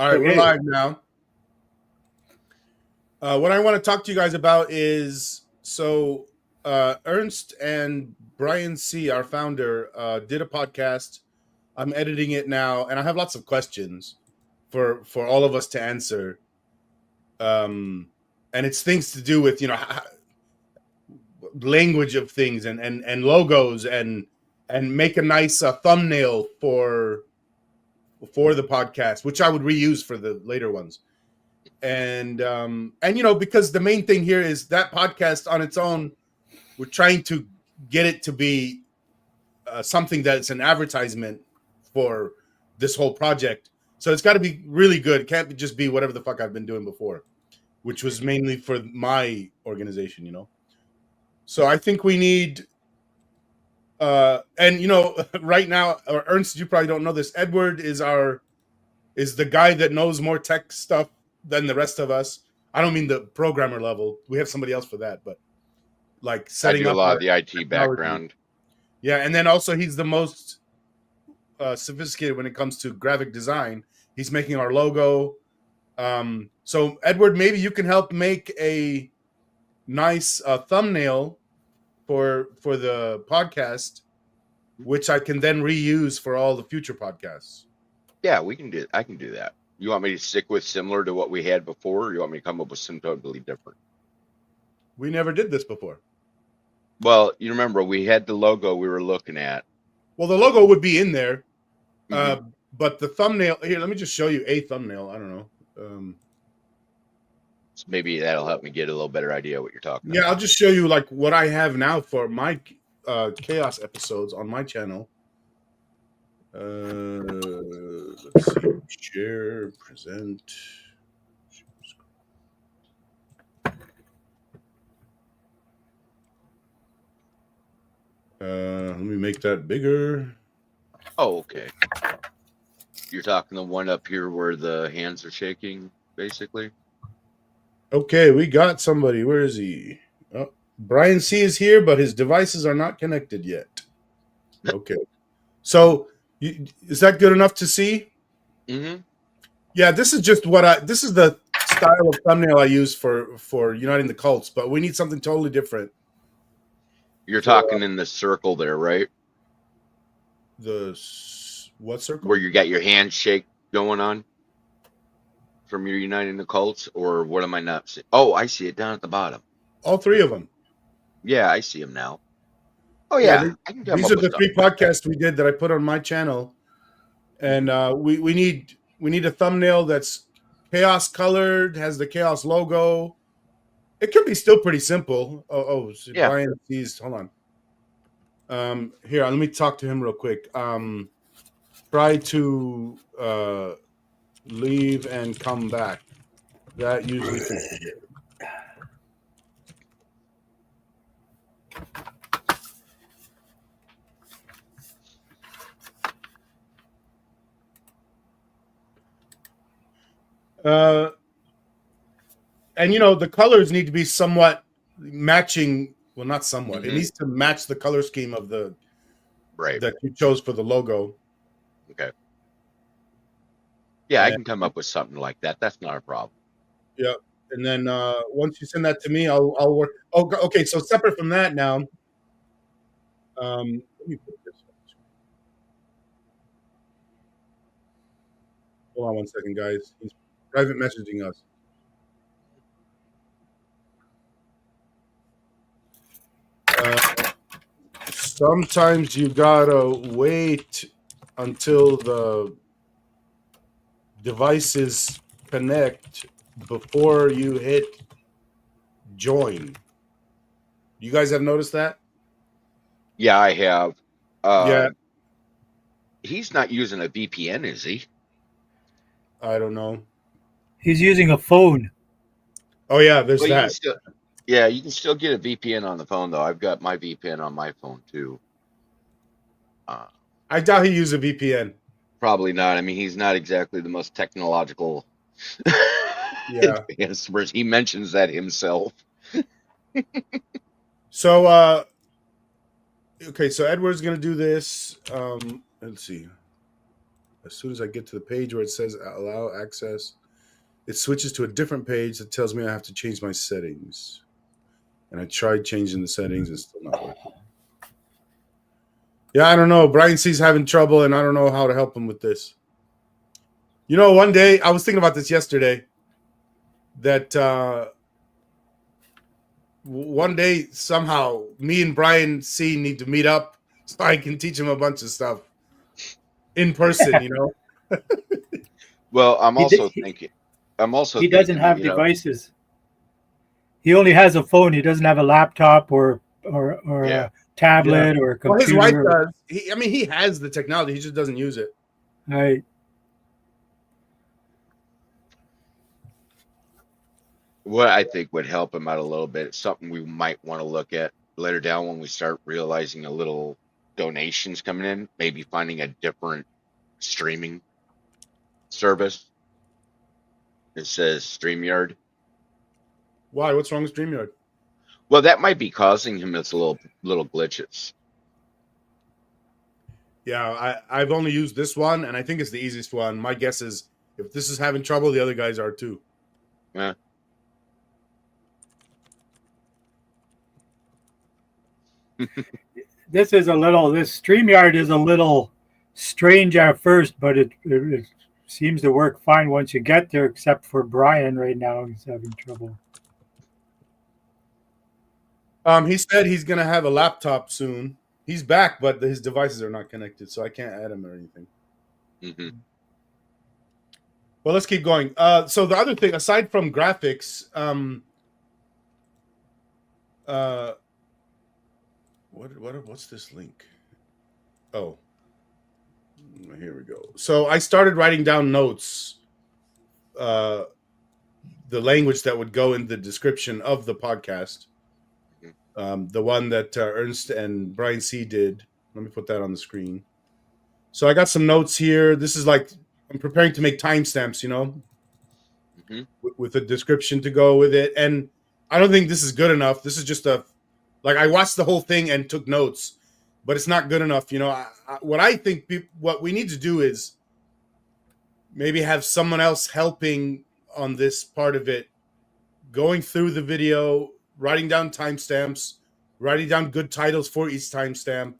All right, we're live now. What I want to talk to you guys about is Ernst and Brian C., our founder, did a podcast. I'm editing it now, and I have lots of questions for all of us to answer. And it's things to do with language of things and logos and make a nice thumbnail for the podcast, which I would reuse for the later ones. And because the main thing here is that podcast on its own, we're trying to get it to be something that's an advertisement for this whole project. So it's got to be really good. It can't just be whatever the fuck I've been doing before, which was mainly for my organization, So I think we need, right now, Ernst, you probably don't know this. Edward is the guy that knows more tech stuff than the rest of us. I don't mean the programmer level. We have somebody else for that, but like setting up a lot of the IT background. Yeah, and then also he's the most sophisticated when it comes to graphic design. He's making our logo. So Edward, maybe you can help make a nice thumbnail for the podcast, which I can then reuse for all the future podcasts. Yeah, I can do that. You want me to stick with similar to what we had before, or you want me to come up with something totally different? We never did this before. Well, you remember we had the logo we were looking at. Well, the logo would be in there, but the thumbnail here. Let me just show you a thumbnail. I don't know. So maybe that'll help me get a little better idea of what you're talking about. Yeah, I'll just show you like what I have now for my KAOS episodes on my channel. Let's see. Share, present. Let me make that bigger. Oh, okay. You're talking the one up here where the hands are shaking, basically? Okay, we got somebody. Where is he? Oh, Brian C. is here, but his devices are not connected yet. Okay. So, is that good enough to see? Mm-hmm. Yeah, this is just this is the style of thumbnail I use for Uniting the Cults, but we need something totally different. You're talking in the circle there, right? What circle? Where you got your handshake going on from your Uniting the Cults, or what am I not seeing? Oh, I see it down at the bottom. All three of them. Yeah, I see them now. Oh yeah, these are the three podcasts we did that I put on my channel, and we need a thumbnail that's KAOS colored, has the KAOS logo. It can be still pretty simple. So yeah. Brian sees. Hold on. Here, let me talk to him real quick. Try to leave and come back. That usually fixes it. And the colors need to be somewhat matching. Well, not somewhat. It needs to match the color scheme of the that you chose for the logo. Okay. Yeah, I can come up with something like that. That's not a problem. Yeah, and then once you send that to me, I'll work. Oh, okay. So separate from that now. Let me put this. Hold on one second, guys. He's private messaging us. Sometimes you gotta wait until the devices connect before you hit join. You guys have noticed that? Yeah, I have. Yeah. He's not using a VPN, is he? I don't know. He's using a phone. Oh yeah, there's that. You can still get a VPN on the phone, though. I've got my VPN on my phone, too. I doubt he used a VPN. Probably not. I mean, he's not exactly the most technological advanced. He mentions that himself. So, okay, so Edward's going to do this. Let's see. As soon as I get to the page where it says allow access, it switches to a different page that tells me I have to change my settings. And I tried changing the settings, it's still not working. Yeah, I don't know. Brian C's having trouble, and I don't know how to help him with this. You know, one day, I was thinking about this yesterday, that one day, somehow, me and Brian C need to meet up so I can teach him a bunch of stuff in person, you know? Well, I'm He also d- thinking. I'm also He doesn't thinking, have you know, devices. He only has a phone. He doesn't have a laptop or yeah. a tablet or a Well, his wife computer. does. He has the technology. He just doesn't use it. Right. What I think would help him out a little bit, something we might want to look at later down when we start realizing a little donations coming in, maybe finding a different streaming service. It says StreamYard. Why? What's wrong with StreamYard? Well, that might be causing him its little glitches. Yeah, I've only used this one, and I think it's the easiest one. My guess is if this is having trouble, the other guys are too. Yeah. This StreamYard is a little strange at first, but it seems to work fine once you get there, except for Brian right now. He's having trouble. He said he's gonna have a laptop soon. He's back, but his devices are not connected, so I can't add him or anything. Mm-hmm. Well, let's keep going. So the other thing, aside from graphics, what's this link? Oh, here we go. So I started writing down notes, the language that would go in the description of the podcast. The one that Ernst and Brian C did. Let me put that on the screen. So I got some notes here. This is like I'm preparing to make timestamps, you know, with a description to go with it. And I don't think this is good enough. This is just I watched the whole thing and took notes, but it's not good enough. You know, what I think what we need to do is maybe have someone else helping on this part of it, going through the video, writing down timestamps, writing down good titles for each timestamp,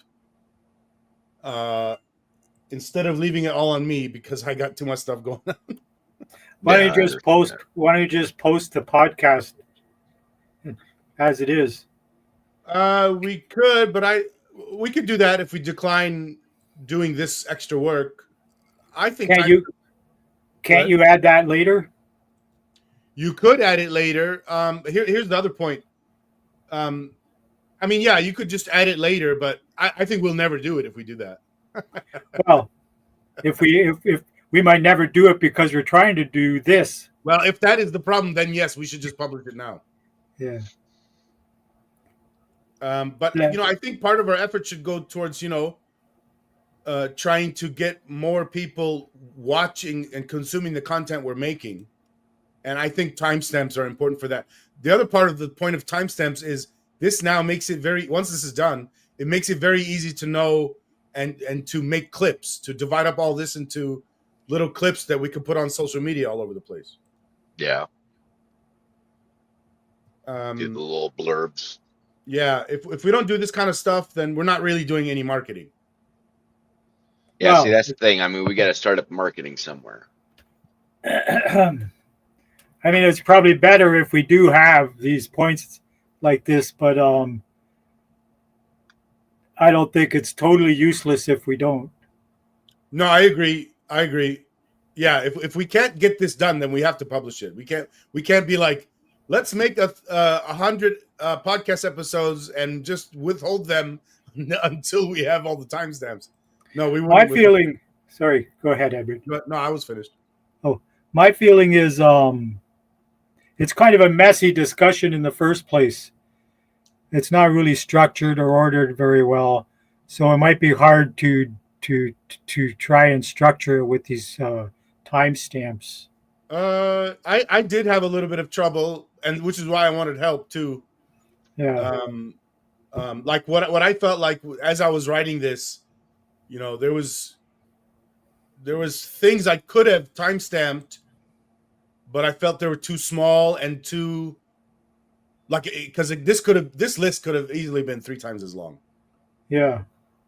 instead of leaving it all on me because I got too much stuff going on. Why don't you just post the podcast as it is? We could, but we could do that if we decline doing this extra work. I think Can't you add that later? You could add it later. Here's the other point. Yeah, you could just add it later, but I think we'll never do it if we do that. Well, if we might never do it because we're trying to do this. Well, if that is the problem, then yes, we should just publish it now. Yeah. But I think part of our effort should go towards trying to get more people watching and consuming the content we're making. And I think timestamps are important for that. The other part of the point of timestamps is this now makes it once this is done, it makes it very easy to know and to make clips, to divide up all this into little clips that we could put on social media all over the place. Yeah. Do the little blurbs. Yeah. If we don't do this kind of stuff, then we're not really doing any marketing. Yeah, see, that's the thing. I mean, we got to start up marketing somewhere. It's probably better if we do have these points like this, but I don't think it's totally useless if we don't. No, I agree. Yeah, if we can't get this done, then we have to publish it. We can't be like, let's make 100 podcast episodes and just withhold them until we have all the timestamps. No, we won't. My feeling. Sorry, go ahead, Edward. No, I was finished. Oh, my feeling is it's kind of a messy discussion in the first place. It's not really structured or ordered very well, so it might be hard to try and structure it with these timestamps. I did have a little bit of trouble, and which is why I wanted help too. Yeah. Like what I felt like as I was writing this, there was there was things I could have timestamped, but I felt they were too small and too because this list could have easily been 3 times as long. Yeah.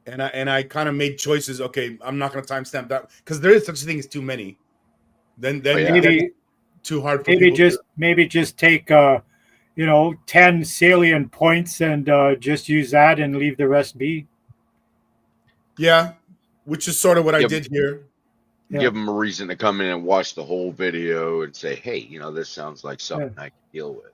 And I kind of made choices. Okay, I'm not going to timestamp that because there is such a thing as too many. Then maybe too hard for people. Maybe just take 10 salient points and just use that and leave the rest be. Yeah, which is sort of what I did here. Yeah. Give them a reason to come in and watch the whole video and say, hey, this sounds like something I can deal with.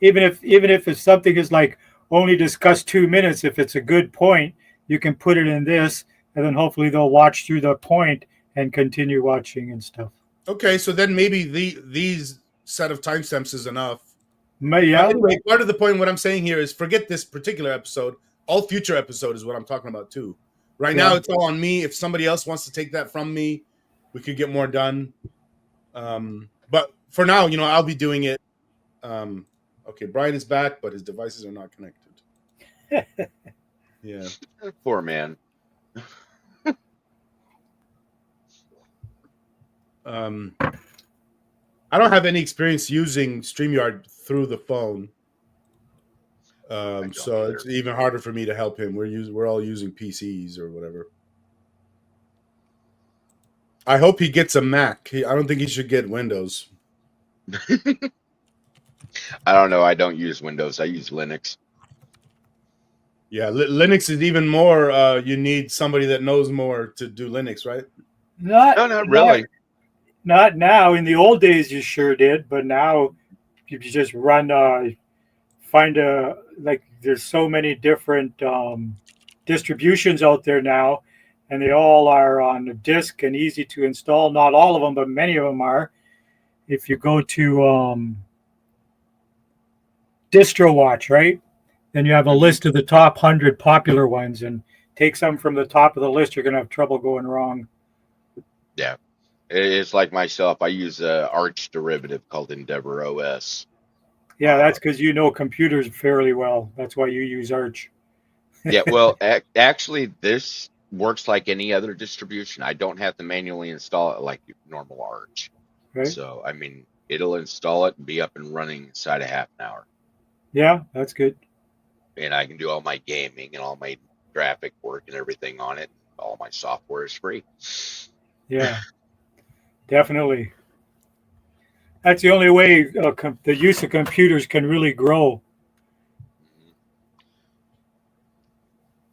Even if it's something is like only discuss 2 minutes, if it's a good point, you can put it in this, and then hopefully they'll watch through the point and continue watching and stuff. Okay, so then maybe these set of timestamps is enough. Yeah. Anyway, part of the point, what I'm saying here is forget this particular episode. All future episode is what I'm talking about too. Right now, it's all on me. If somebody else wants to take that from me, we could get more done. But for now, I'll be doing it. Okay, Brian is back, but his devices are not connected. Yeah. Poor man. I don't have any experience using StreamYard through the phone. So it's even harder for me to help him. We're all using PCs or whatever. I hope he gets a Mac. I don't think he should get Windows. I don't know. I don't use Windows. I use Linux. Yeah, Linux is even more. You need somebody that knows more to do Linux, right? Not really. Not now. In the old days, you sure did, but now you just run. There's so many different distributions out there now, and they all are on a disk and easy to install. Not all of them, but many of them are. If you go to DistroWatch, right? Then you have a list of the top 100 popular ones, and take some from the top of the list. You're going to have trouble going wrong. Yeah. It's like myself. I use an Arch derivative called Endeavor OS. Yeah, that's because you know computers fairly well. That's why you use Arch. Yeah, well, actually, this works like any other distribution. I don't have to manually install it like normal Arch. Right. So, it'll install it and be up and running inside of half an hour. Yeah, that's good. And I can do all my gaming and all my graphic work and everything on it. All my software is free. Yeah, definitely. That's the only way the use of computers can really grow.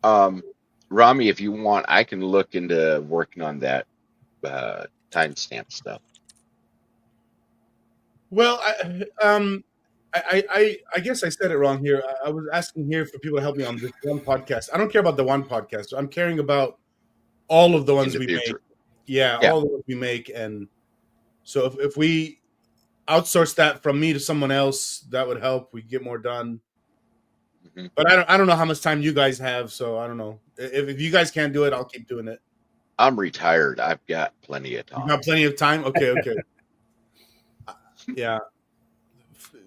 Rami, if you want, I can look into working on that timestamp stuff. Well, I guess I said it wrong here. I was asking here for people to help me on this one podcast. I don't care about the one podcast. I'm caring about all of the ones we make. Yeah, all of the ones we make. And so if we outsource that from me to someone else, that would help. We get more done. Mm-hmm. But I don't know how much time you guys have, so I don't know. If you guys can't do it, I'll keep doing it. I'm retired. I've got plenty of time. You got plenty of time? Okay. Yeah.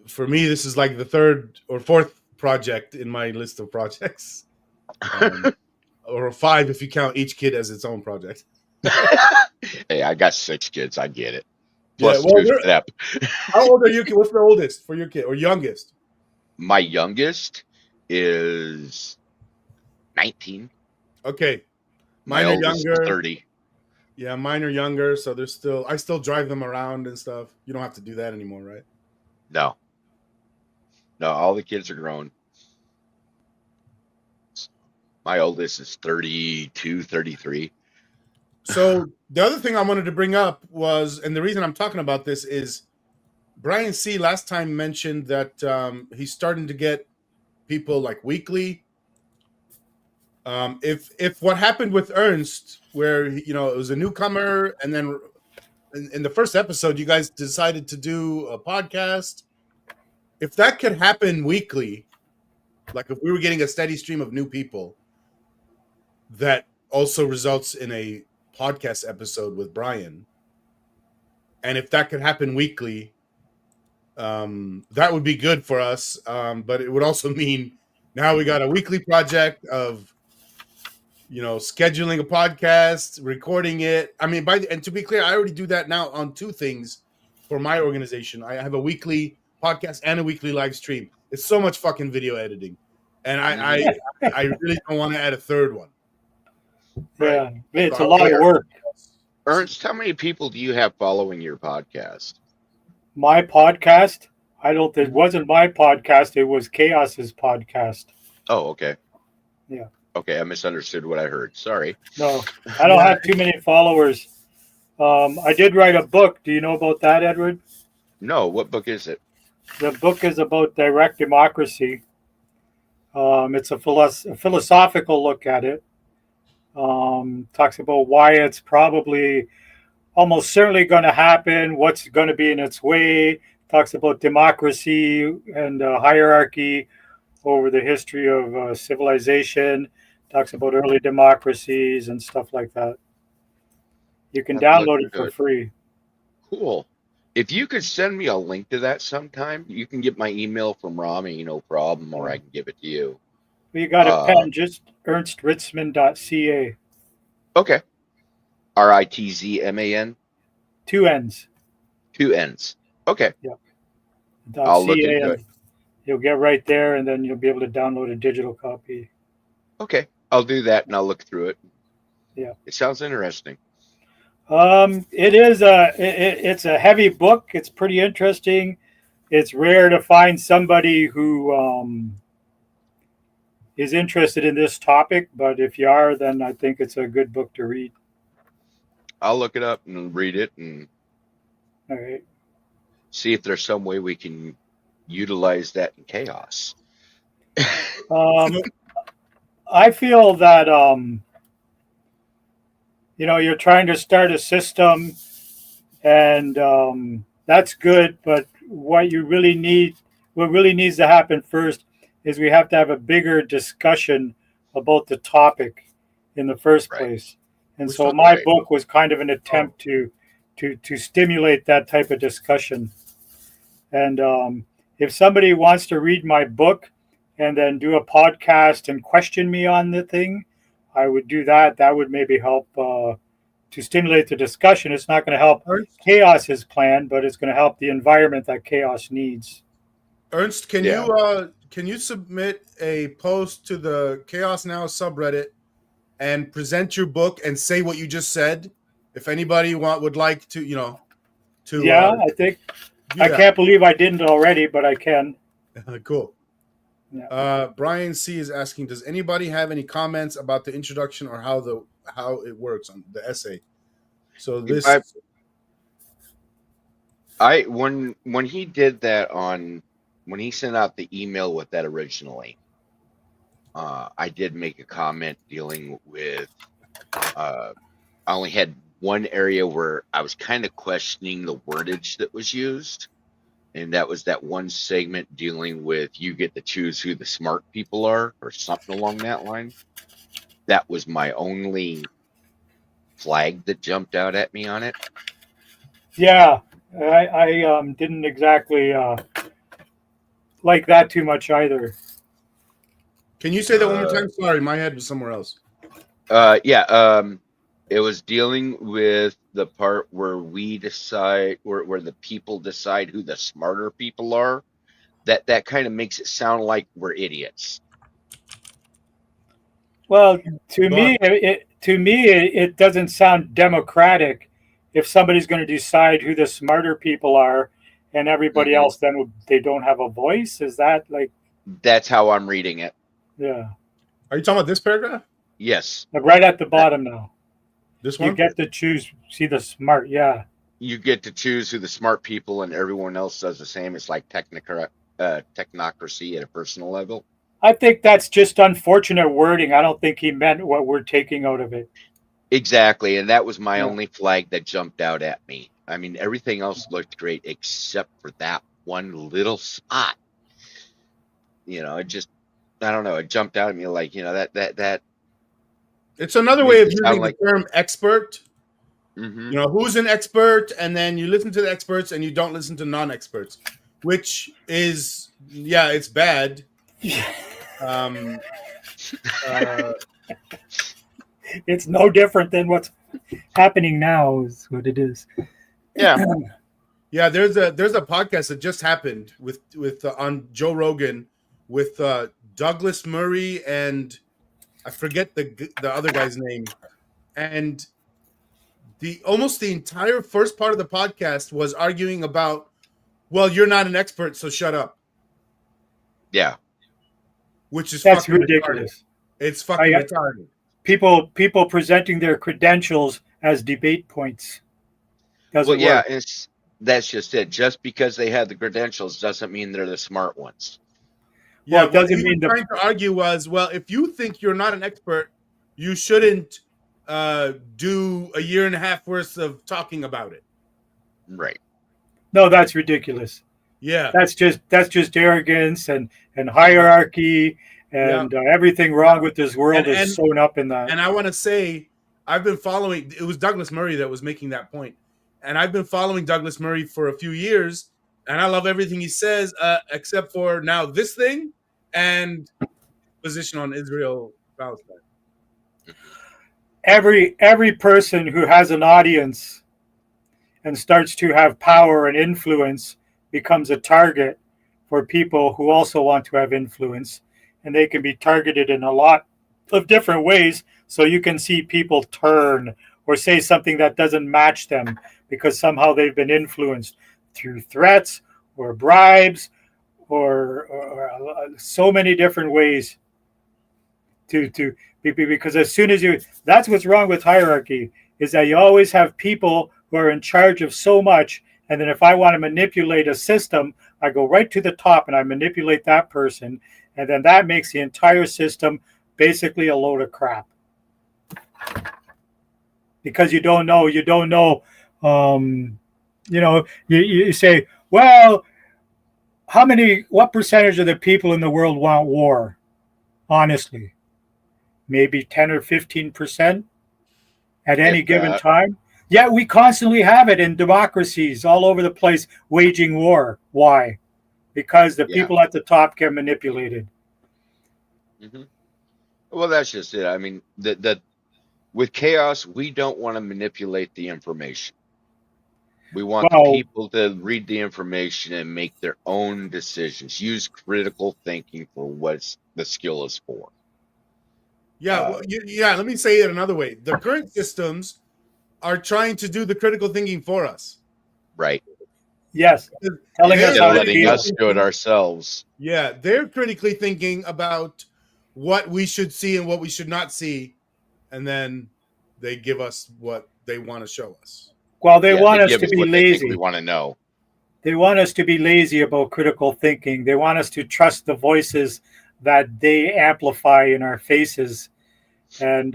For me, this is like the 3rd or 4th project in my list of projects. Or 5 if you count each kid as its own project. Hey, I got 6 kids. I get it. Plus step. How old are you? What's the oldest for your kid or youngest? My youngest is 19. Okay. Mine are younger. 30. Yeah, mine are younger, so I still drive them around and stuff. You don't have to do that anymore, right? No, all the kids are grown. My oldest is 32, 33. So the other thing I wanted to bring up was, and the reason I'm talking about this is Brian C. last time mentioned that he's starting to get people like weekly. If what happened with Ernst, where it was a newcomer, and then in the first episode you guys decided to do a podcast, if that could happen weekly, like if we were getting a steady stream of new people, that also results in a podcast episode with Brian, and if that could happen weekly, that would be good for us. But it would also mean now we got a weekly project of scheduling a podcast, recording it. I mean, and to be clear, I already do that now on 2 things for my organization. I have a weekly podcast and a weekly live stream. It's so much fucking video editing, and I really don't want to add a third one. Yeah, it's So a lot of work. Ernst, how many people do you have following your podcast? My podcast, it wasn't my podcast. It was KAOS's podcast. Oh, okay. Yeah. Okay, I misunderstood what I heard. Sorry. No, I don't have too many followers. I did write a book. Do you know about that, Edward? No, what book is it? The book is about direct democracy. It's a philosophical look at it. Talks about why it's probably almost certainly going to happen, what's going to be in its way. Talks about democracy and hierarchy over the history of civilization. Talks about early democracies and stuff like that. You can download it for free. Cool. If you could send me a link to that sometime, you can get my email from Rami, no problem, or I can give it to you. You got a pen, just ernstritzman.ca. Okay. RITZMAN? 2 N's. 2 N's. Okay. Yeah. I'll look into it. You'll get right there, and then you'll be able to download a digital copy. Okay. I'll do that, and I'll look through it. Yeah. It sounds interesting. It is it's a heavy book. It's pretty interesting. It's rare to find somebody who is interested in this topic, but if you are, then I think it's a good book to read. I'll look it up and read it and All right. see if there's some way we can utilize that in KAOS. I feel that you're trying to start a system, and that's good, but what really needs to happen first is we have to have a bigger discussion about the topic in the first place. And so my book was kind of an attempt to stimulate that type of discussion. And if somebody wants to read my book and then do a podcast and question me on the thing, I would do that. That would maybe help to stimulate the discussion. It's not going to help KAOS's plan, but it's going to help the environment that KAOS needs. Ernst, can you submit a post to the KAOS Now subreddit and present your book and say what you just said? If anybody would like to, I think I can't believe I didn't already, but I can. Cool. Yeah. Brian C is asking, does anybody have any comments about the introduction or how it works on the essay? So this when he did that when he sent out the email with that originally, I did make a comment dealing with I only had one area where I was kind of questioning the wordage that was used. And that was that one segment dealing with you get to choose who the smart people are or something along that line. That was my only flag that jumped out at me on it. Yeah, I didn't exactly like that too much either. Can you say that one more time? Sorry, my head was somewhere else. It was dealing with the part where we decide, where the people decide who the smarter people are. That kind of makes it sound like we're idiots. Well, to me, it doesn't sound democratic if somebody's going to decide who the smarter people are, and everybody else then they don't have a voice. Is that like? That's how I'm reading it. Yeah. Are you talking about this paragraph? Yes. Right at the bottom now. This one? You get to choose. See the smart. Yeah. You get to choose who the smart people, and everyone else does the same. It's like technocracy at a personal level. I think that's just unfortunate wording. I don't think he meant what we're taking out of it. Exactly, and that was my only flag that jumped out at me. I mean, everything else looked great except for that one little spot. It just, I don't know. It jumped out at me like, that. It's another way of using the term expert. Who's an expert, and then you listen to the experts and you don't listen to non-experts, which is, it's bad. It's no different than what's happening now. Is what it is. Yeah. Yeah, there's a podcast that just happened with on Joe Rogan with Douglas Murray and I forget the other guy's name, and almost the entire first part of the podcast was arguing about, well, you're not an expert, so shut up. Yeah. Which is That's fucking ridiculous. Retarded. It's fucking retarded. People presenting their credentials as debate points. Doesn't work. That's just it. Just because they have the credentials doesn't mean they're the smart ones. Yeah, Well, it doesn't what he mean was trying to argue was, well, if you think you're not an expert, you shouldn't do a year and a half worth of talking about it. Right. No, that's ridiculous. Yeah. That's just arrogance and hierarchy and everything wrong with this world is sewn up in that. And I want to say, I've been following, it was Douglas Murray that was making that point. And I've been following Douglas Murray for a few years, and I love everything he says, except for now this thing and position on Israel Palestine. Every person who has an audience and starts to have power and influence becomes a target for people who also want to have influence, and they can be targeted in a lot of different ways. So you can see people turn or say something that doesn't match them because somehow they've been influenced through threats or bribes or so many different ways because as soon as that's what's wrong with hierarchy, is that you always have people who are in charge of so much, and then if I want to manipulate a system, I go right to the top and I manipulate that person, and then that makes the entire system basically a load of crap. Because you don't know, you say, well, what percentage of the people in the world want war? Honestly, maybe 10 or 15% at any given time. Yet we constantly have it in democracies all over the place waging war. Why? Because the people at the top get manipulated. Mm-hmm. Well, that's just it. I mean, with KAOS, we don't want to manipulate the information. We want the people to read the information and make their own decisions. Use critical thinking for what the skill is for. Yeah, let me say it another way. The current systems are trying to do the critical thinking for us. Right. Yes. Telling us how to feel. Us do it ourselves. Yeah, they're critically thinking about what we should see and what we should not see, and then they give us what they want to show us. Well, they want us to be lazy. We want to know. They want us to be lazy about critical thinking. They want us to trust the voices that they amplify in our faces. And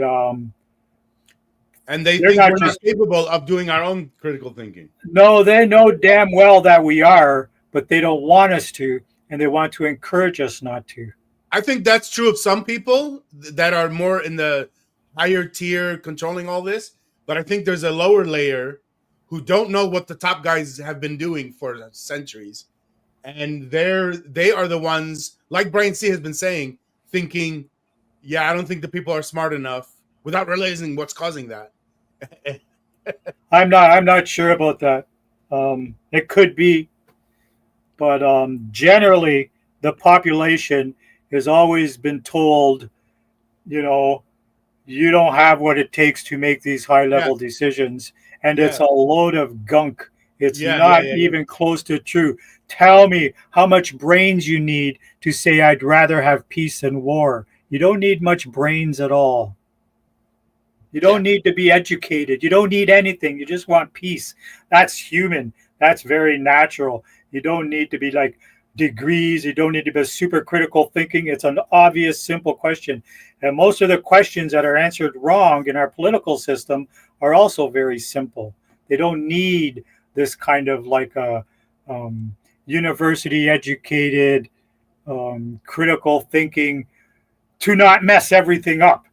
they think we're not capable of doing our own critical thinking. No, they know damn well that we are, but they don't want us to, and they want to encourage us not to. I think that's true of some people that are more in the higher tier controlling all this, but I think there's a lower layer who don't know what the top guys have been doing for centuries. And they are the ones, like Brian C. has been saying, thinking, I don't think the people are smart enough, without realizing what's causing that. I'm not sure about that. It could be, but generally the population has always been told, you don't have what it takes to make these high level decisions, and it's a load of gunk. It's not even close to true. Tell me how much brains you need to say I'd rather have peace than war. You don't need much brains at all. You don't need to be educated. You don't need anything. You just want peace. That's human. That's very natural. You don't need to be like degrees. You don't need to be super critical thinking. It's an obvious, simple question. And most of the questions that are answered wrong in our political system are also very simple. They don't need this kind of like a university educated critical thinking to not mess everything up.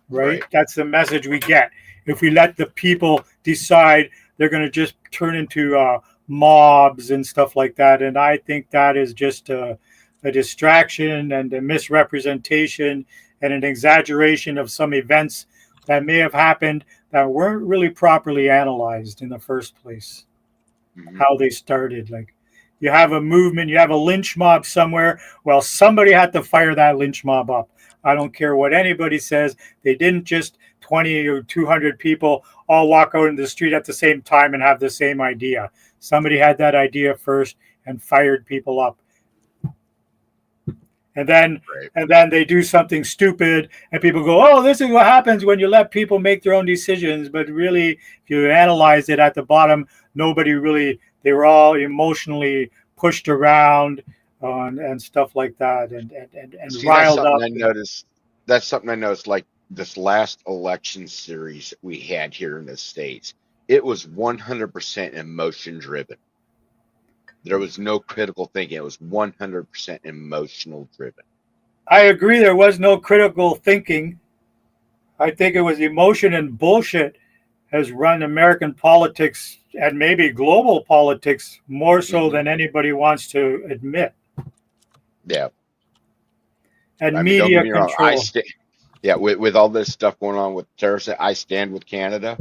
Right? That's the message we get. If we let the people decide, they're going to just turn into mobs and stuff like that. And I think that is just a distraction and a misrepresentation and an exaggeration of some events that may have happened that weren't really properly analyzed in the first place. How they started. Like, you have a movement, you have a lynch mob somewhere. Well, somebody had to fire that lynch mob up. I don't care what anybody says. They didn't just 20 or 200 people all walk out in the street at the same time and have the same idea. Somebody had that idea first and fired people up. And then they do something stupid and people go, oh, this is what happens when you let people make their own decisions. But really, if you analyze it at the bottom, nobody really, they were all emotionally pushed around and stuff like that and See, riled up. That's something I noticed, like this last election series we had here in the States. It was 100% emotion driven. There was no critical thinking. It was 100% emotional driven. I agree there was no critical thinking. I think it was emotion and bullshit has run American politics and maybe global politics more so than anybody wants to admit. Yeah. And media control. With all this stuff going on with terrorists, I stand with Canada.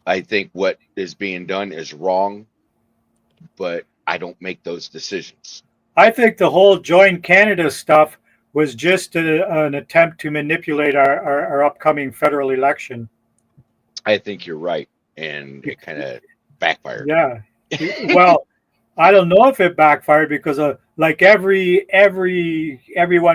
I think what is being done is wrong, but I don't make those decisions. I think the whole Join Canada stuff was just an attempt to manipulate our upcoming federal election. I think you're right, and it kind of backfired. Yeah. Well, I don't know if it backfired because like everyone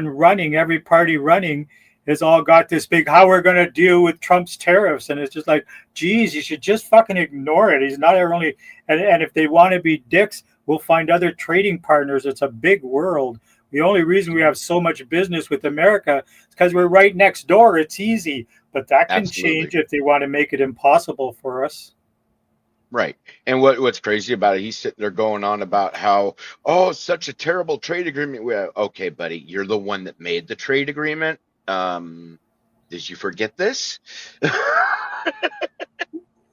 running, every party running has all got this big, how we're going to deal with Trump's tariffs. And it's just like, geez, you should just fucking ignore it. He's not our only, and if they want to be dicks, we'll find other trading partners. It's a big world. The only reason we have so much business with America is because we're right next door. It's easy, but that can change if they want to make it impossible for us. Right. And what's crazy about it, he's sitting there going on about how, oh, such a terrible trade agreement. Okay, buddy, you're the one that made the trade agreement. Did you forget this?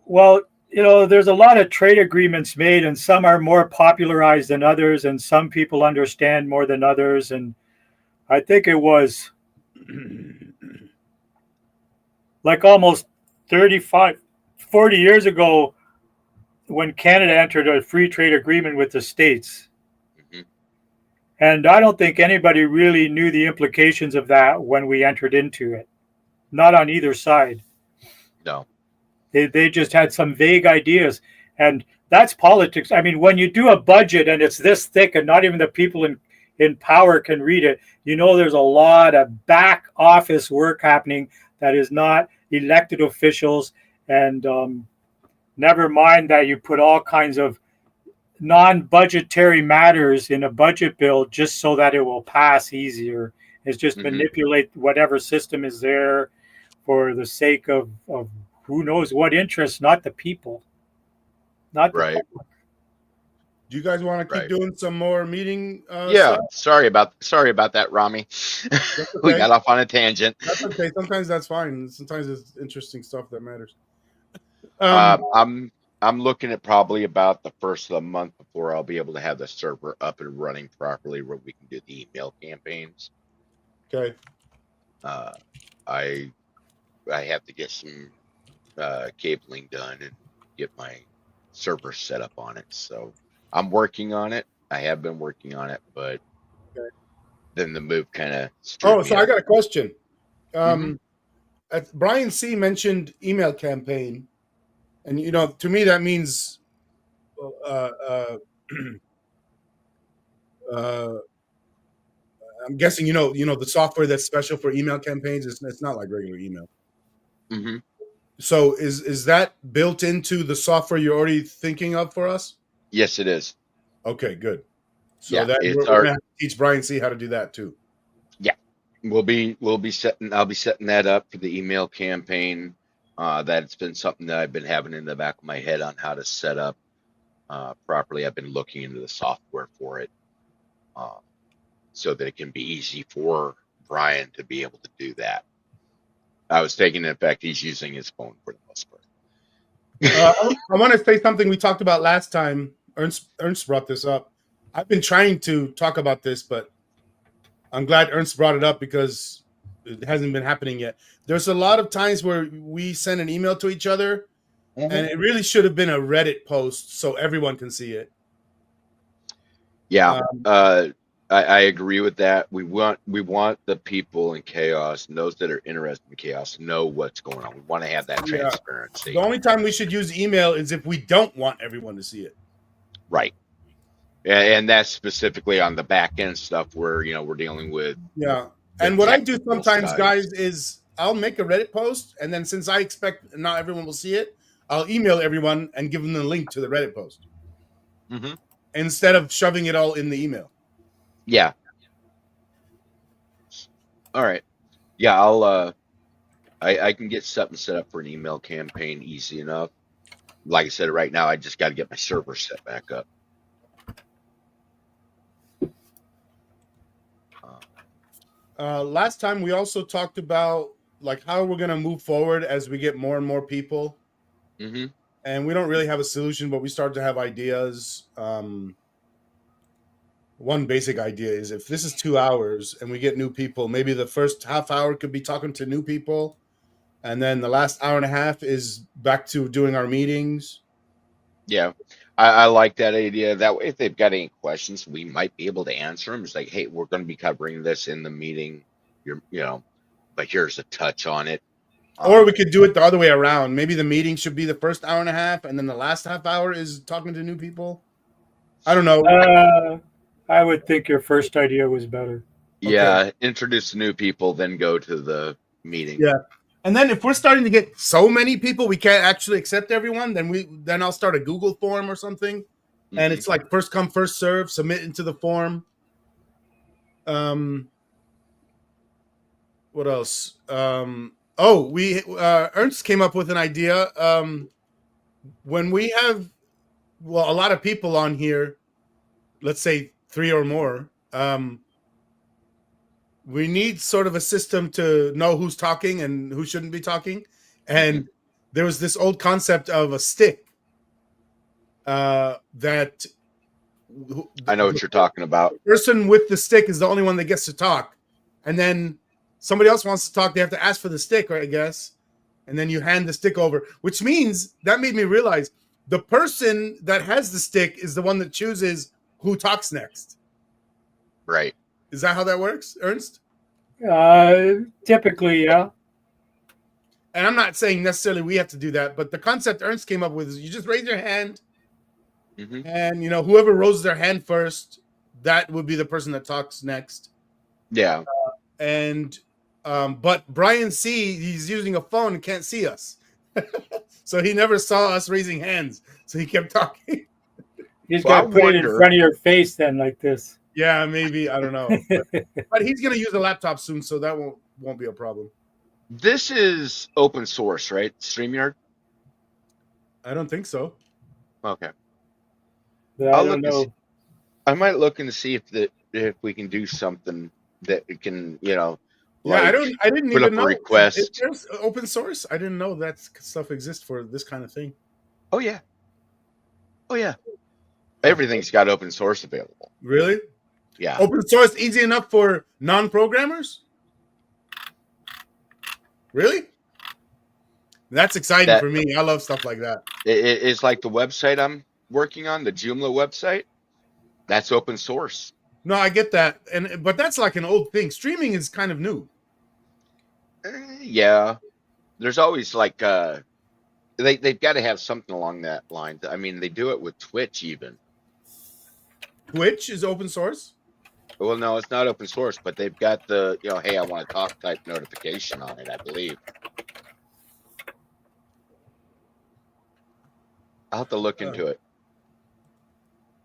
Well, there's a lot of trade agreements made, and some are more popularized than others, and some people understand more than others. And I think it was like almost 35, 40 years ago when Canada entered a free trade agreement with the States. And I don't think anybody really knew the implications of that when we entered into it. Not on either side. No. They just had some vague ideas. And that's politics. I mean, when you do a budget and it's this thick and not even the people in power can read it, there's a lot of back office work happening that is not elected officials. And never mind that you put all kinds of non-budgetary matters in a budget bill just so that it will pass easier. It's just manipulate whatever system is there for the sake of who knows what interest, not the people. Not the public. Do you guys want to keep doing some more meeting? Yeah, sorry about that, Rami. Okay. We got off on a tangent. That's okay. Sometimes that's fine. Sometimes it's interesting stuff that matters. I'm looking at probably about the first of the month before I'll be able to have the server up and running properly where we can do the email campaigns. Okay. I have to get some cabling done and get my server set up on it. So I'm working on it. I have been working on it, but then the move kind of. I got a question. Brian C mentioned email campaign. And to me that means, I'm guessing the software that's special for email campaigns. It's not like regular email. So is that built into the software you're already thinking of for us? Yes, it is. Okay, good. So yeah, we're gonna have to teach Brian C how to do that too. Yeah, I'll be setting that up for the email campaign. That's been something that I've been having in the back of my head on how to set up properly. I've been looking into the software for it so that it can be easy for Brian to be able to do that. I was taking it, in fact, he's using his phone for the most part. I want to say something we talked about last time. Ernst brought this up. I've been trying to talk about this, but I'm glad Ernst brought it up because it hasn't been happening yet. There's a lot of times where we send an email to each other, and it really should have been a Reddit post so everyone can see it. Yeah, I agree with that. We want the people in KAOS, and those that are interested in KAOS, know what's going on. We want to have that Yeah. transparency. The only time we should use email is if we don't want everyone to see it. Right. And that's specifically on the back end stuff where, we're dealing with. Yeah. the And what I do technical sometimes, side. guys, is I'll make a Reddit post, and then since I expect not everyone will see it, I'll email everyone and give them the link to the Reddit post instead of shoving it all in the email. Yeah. All right. Yeah, I'll I can get something set up for an email campaign easy enough. Like I said, right now I just got to get my server set back up. Last time we also talked about like how we're gonna move forward as we get more and more people, and we don't really have a solution, but we start to have ideas. One basic idea is if this is 2 hours and we get new people, maybe the first half hour could be talking to new people, and then the last hour and a half is back to doing our meetings. Yeah, I like that idea. That way, if they've got any questions, we might be able to answer them. It's like, hey, we're going to be covering this in the meeting. But here's a touch on it. Or we could do it the other way around. Maybe the meeting should be the first hour and a half, and then the last half hour is talking to new people. I don't know. I would think your first idea was better. Yeah, introduce new people, then go to the meeting. Yeah. And then if we're starting to get so many people we can't actually accept everyone, then I'll start a Google form or something. And it's like first come, first serve, submit into the form. What else? Ernst came up with an idea. When we have a lot of people on here, let's say 3 or more, we need sort of a system to know who's talking and who shouldn't be talking. And there was this old concept of a stick that I know what you're talking about. The person with the stick is the only one that gets to talk. And then somebody else wants to talk, they have to ask for the stick, I guess. And then you hand the stick over, which means that made me realize the person that has the stick is the one that chooses who talks next. Right. Is that how that works, Ernst? Typically, yeah. And I'm not saying necessarily we have to do that, but the concept Ernst came up with is you just raise your hand, and whoever raises their hand first, that would be the person that talks next. Yeah. But Brian C, he's using a phone and can't see us, so he never saw us raising hands, so he kept talking. He's got to put it in front of your face then, like this. Yeah, maybe, I don't know, but he's gonna use a laptop soon, so that won't be a problem. This is open source, right? StreamYard? I don't think so. Okay. Yeah, I don't know. I might look and see if we can do something that we can, I didn't put even up know a request. There's open source. I didn't know that stuff exists for this kind of thing. Oh yeah. Everything's got open source available. Really? Yeah. Open source easy enough for non-programmers? Really? That's exciting for me. I love stuff like that. It's like the website I'm working on, the Joomla website. That's open source. No, I get that, but that's like an old thing. Streaming is kind of new. Yeah, there's always like they've got to have something along that line. I mean, they do it with Twitch even. Twitch is open source? Well, no, it's not open source, but they've got the hey, I want to talk type notification on it, I believe. I'll have to look into it.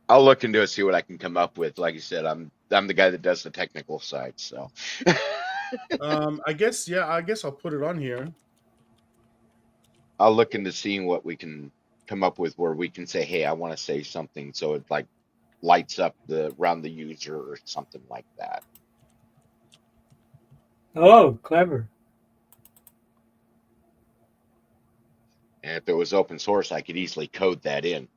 I'll look into it, see what I can come up with. Like you said, I'm the guy that does the technical side, so. I guess I'll put it on here. I'll look into seeing what we can come up with where we can say, hey, I want to say something, so it like lights up around the user or something like that. Oh, clever. And if it was open source, I could easily code that in.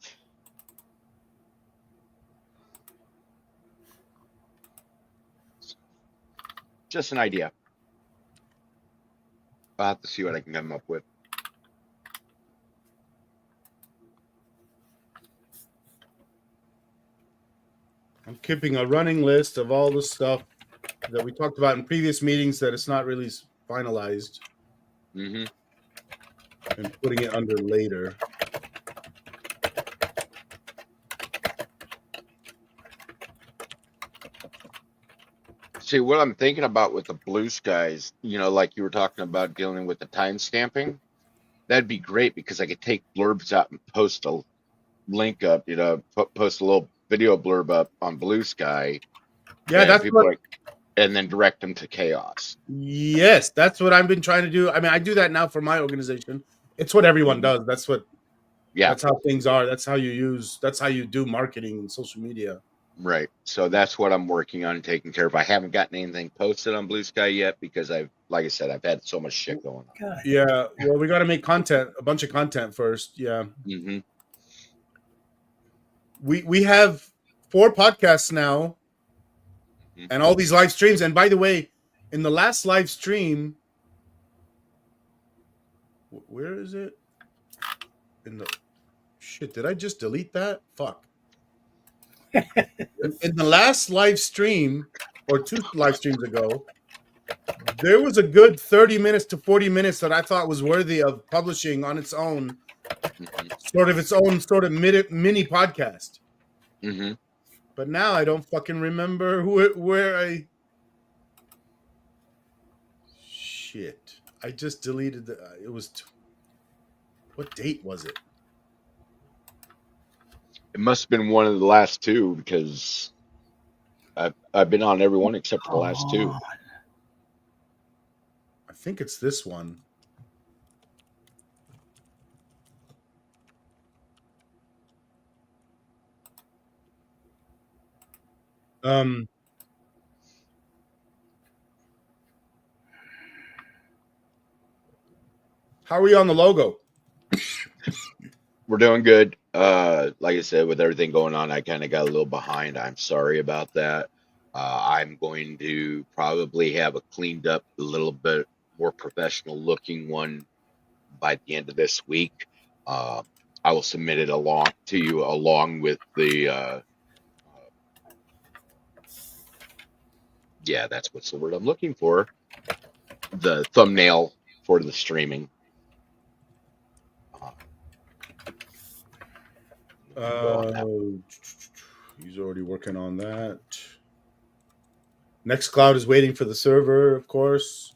Just an idea. I'll have to see what I can come up with. I'm keeping a running list of all the stuff that we talked about in previous meetings that it's not really finalized, Mm-hmm. and putting it under later. See, what I'm thinking about with the blue skies, like you were talking about dealing with the time stamping, that'd be great because I could take blurbs out and post a link up, post a little video blurb up on Blue Sky, Yeah, and that's what. and then direct them to KAOS. Yes, that's what I've been trying to do. I mean, I do that now for my organization. It's what everyone does. Yeah, That's how things are. That's how you do marketing and social media. right. So that's what I'm working on taking care of. I haven't gotten anything posted on Blue Sky yet because like I said, I've had so much shit going on. Yeah, well, we got to make a bunch of content first. Yeah. Mm-hmm. We have 4 podcasts now, and all these live streams. And by the way, in the last live stream, where is it? Did I just delete that? Fuck. In the last live stream, or 2 live streams ago, there was a good 30 minutes to 40 minutes that I thought was worthy of publishing on its own, sort of mini podcast. Mm-hmm. But now I don't fucking remember where I. Shit! I just deleted it was. What date was it? It must have been one of the last 2 because I've been on every one except for the last 2. I think it's this one. How are we on the logo? We're doing good. Like I said, with everything going on, I kind of got a little behind. I'm sorry about that. I'm going to probably have a cleaned up, a little bit more professional looking one by the end of this week. I will submit it along to you along with the that's what's the word I'm looking for. The thumbnail for the streaming. He's already working on that. Nextcloud is waiting for the server, of course.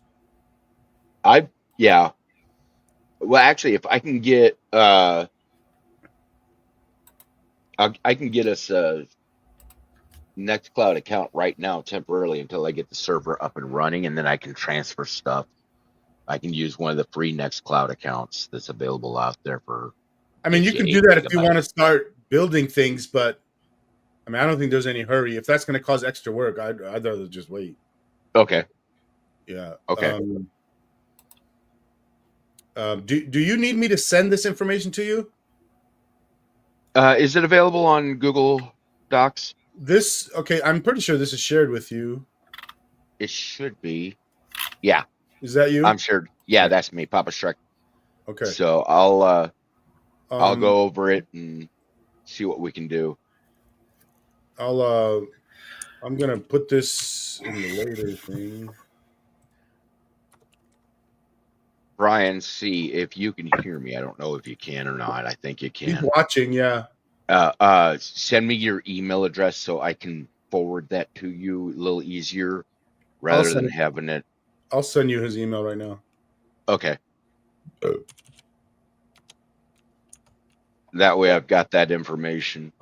Well, actually, if I can get I can get us a Nextcloud account right now temporarily until I get the server up and running, and then I can transfer stuff. I can use one of the free Nextcloud accounts that's available out there for. I mean, you can do that if you want to start building things, but I mean, I don't think there's any hurry. If that's going to cause extra work, I'd rather just wait. Okay. Yeah. Okay. Do you need me to send this information to you? Is it available on Google Docs? I'm pretty sure this is shared with you. It should be. Yeah. Is that you? I'm sure. Yeah, that's me, Papa Shrek. Okay. So I'll go over it and see what we can do. I'm gonna put this in the later thing. Brian, see if you can hear me. I don't know if you can or not. I think you can. Keep watching, yeah. Send me your email address so I can forward that to you a little easier rather than having it. I'll send you his email right now. Okay. That way I've got that information.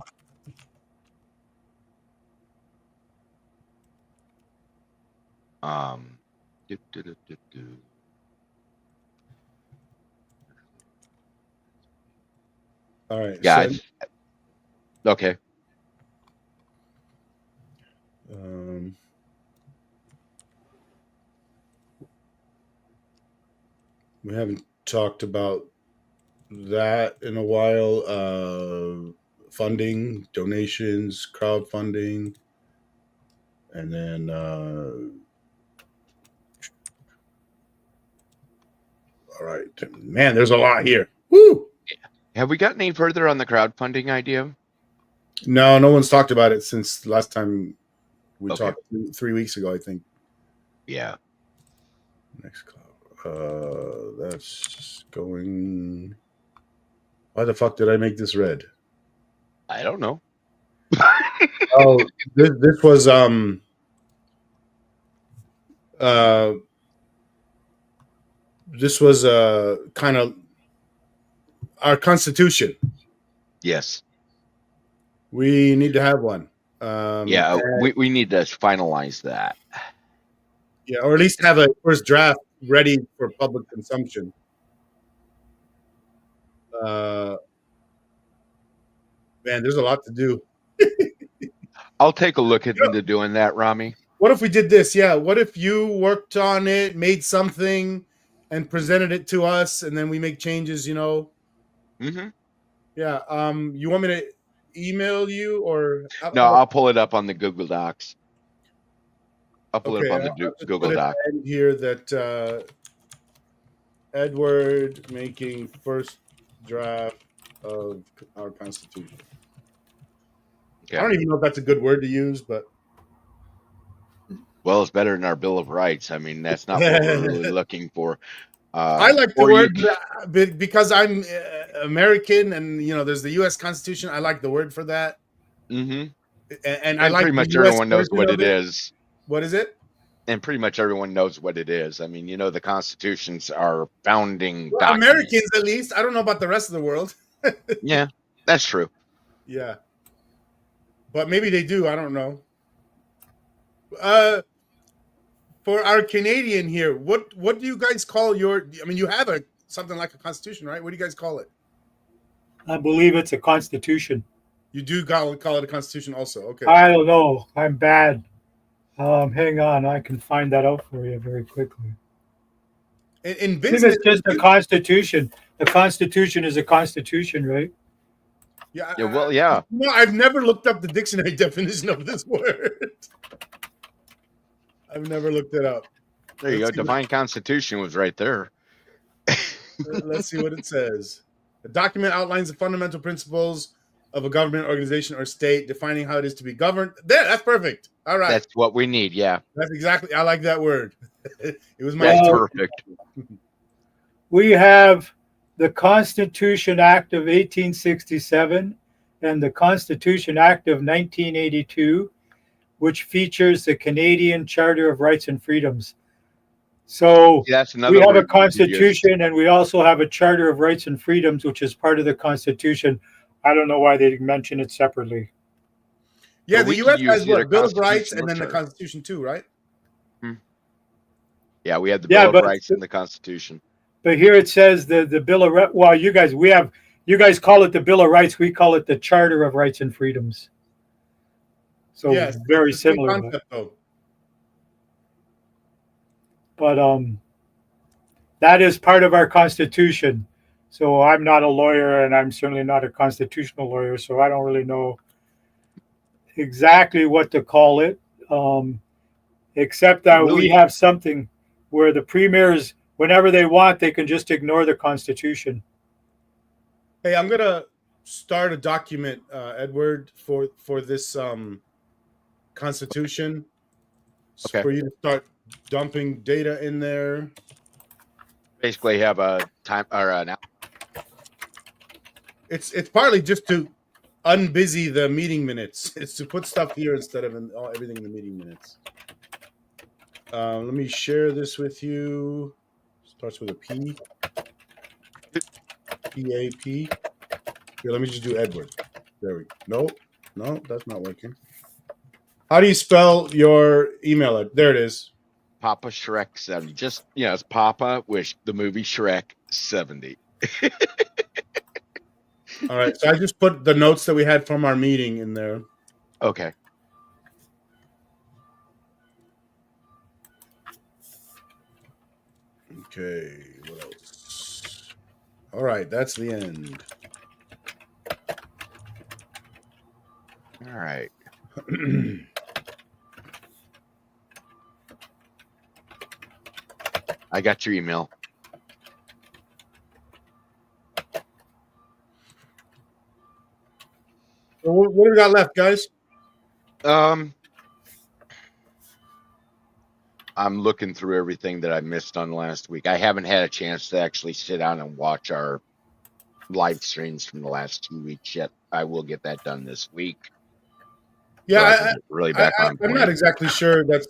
All right. Yeah. Okay. We haven't talked about that in a while. Funding, donations, crowdfunding, and then All right, man. There's a lot here. Woo! Have we gotten any further on the crowdfunding idea? No one's talked about it since last time we Okay. talked 3 weeks ago, I think. Yeah. Next cloud. That's going. Why the fuck did I make this red? I don't know. Oh, this was kind of our Constitution. Yes. We need to have one. Yeah, we need to finalize that. Yeah, or at least have a first draft ready for public consumption. Man, there's a lot to do. I'll take a look into doing that, Rami. What if we did this? Yeah, what if you worked on it, made something, and presented it to us, and then we make changes, you know? Mm-hmm. Yeah. You want me to email you or? No, I'll pull it up on the Google Docs. I'll pull it up on the Google Doc. Here that Edward making first draft of our Constitution. Okay. I don't even know if that's a good word to use, but well, it's better than our Bill of Rights. I mean, that's not what we're really looking for. I like the word because I'm American, and you know, there's the U.S. Constitution. I like the word for that. Mm-hmm. And I like pretty much everyone knows what it is. What is it? And pretty much everyone knows what it is. I mean, you know, the constitutions are founding documents. Americans, at least. I don't know about the rest of the world. Yeah, that's true. Yeah, but maybe they do. I don't know. For our Canadian here, what do you guys call your? I mean, you have something like a constitution, right? What do you guys call it? I believe it's a constitution. You do call it a constitution, also. Okay. I don't know. I'm bad. Hang on, I can find that out for you very quickly. In I business, think it's just a constitution. The Constitution is a constitution, right? Yeah. Yeah. Well, yeah. No, I've never looked up the dictionary definition of this word. I've never looked it up. There you go. Divine Constitution was right there. Let's see what it says. The document outlines the fundamental principles of a government, organization, or state, defining how it is to be governed. There, that's perfect. All right. That's what we need. Yeah. That's exactly. I like that word. It was my. That's perfect. We have the Constitution Act of 1867 and the Constitution Act of 1982, which features the Canadian Charter of Rights and Freedoms. So that's another we have a Constitution and we also have a Charter of Rights and Freedoms, which is part of the Constitution. I don't know why they mention it separately. Yeah, so the U.S. has what, Bill of Rights and then the Constitution too, right? Yeah, we have the Bill of Rights and the Constitution. But here it says the Bill of Rights. Well, you guys call it the Bill of Rights. We call it the Charter of Rights and Freedoms. So yes, very similar. Concept, though. But that is part of our Constitution. So I'm not a lawyer, and I'm certainly not a constitutional lawyer, so I don't really know exactly what to call it, except that we have something where the premiers, whenever they want, they can just ignore the Constitution. Hey, I'm gonna start a document, Edward, for this Constitution. Okay. For you to start dumping data in there. Basically, have a time or now. It's partly just to unbusy the meeting minutes. It's to put stuff here instead of everything in the meeting minutes. Let me share this with you. Starts with a P. P-A-P. Here, let me just do Edward. There we go. No, that's not working. How do you spell your email? There it is. Papa Shrek 70. Just, it's Papa with the movie Shrek 70. All right, so I just put the notes that we had from our meeting in there. Okay. Okay, what else? All right, that's the end. All right. I got your email. So what do we got left, guys? I'm looking through everything that I missed on last week. I haven't had a chance to actually sit down and watch our live streams from the last 2 weeks yet. I will get that done this week. So I can Yeah, get really back on I'm point. not exactly sure that's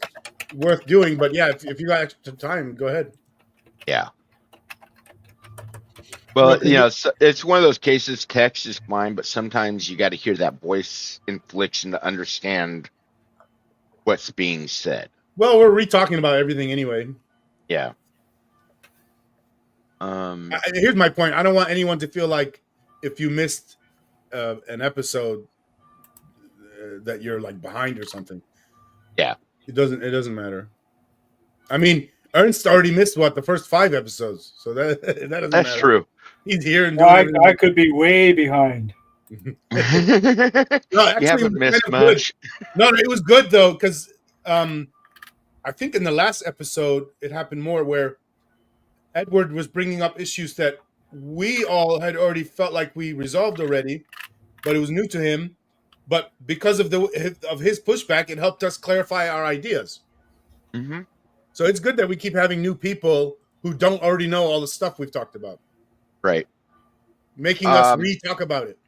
worth doing, but yeah, if you got extra time, go ahead. Yeah. Well, No, 'cause it's one of those cases. Text is fine, but sometimes you got to hear that voice inflection to understand what's being said. well, we're re-talking about everything anyway. Yeah. Here's my point. I don't want anyone to feel like if you missed an episode that you're like behind or something. Yeah. It doesn't matter. I mean, Ernst already missed the first 5 episodes, so that doesn't matter. That's true. He's here and doing I could be way behind. You No, actually, haven't it was missed kind of good. much. No, it was good though, because I think in the last episode it happened more where Edward was bringing up issues that we all had already felt like we resolved already, but it was new to him. But because of his pushback, it helped us clarify our ideas. Mm-hmm. So it's good that we keep having new people who don't already know all the stuff we've talked about, Right. making us re-talk about it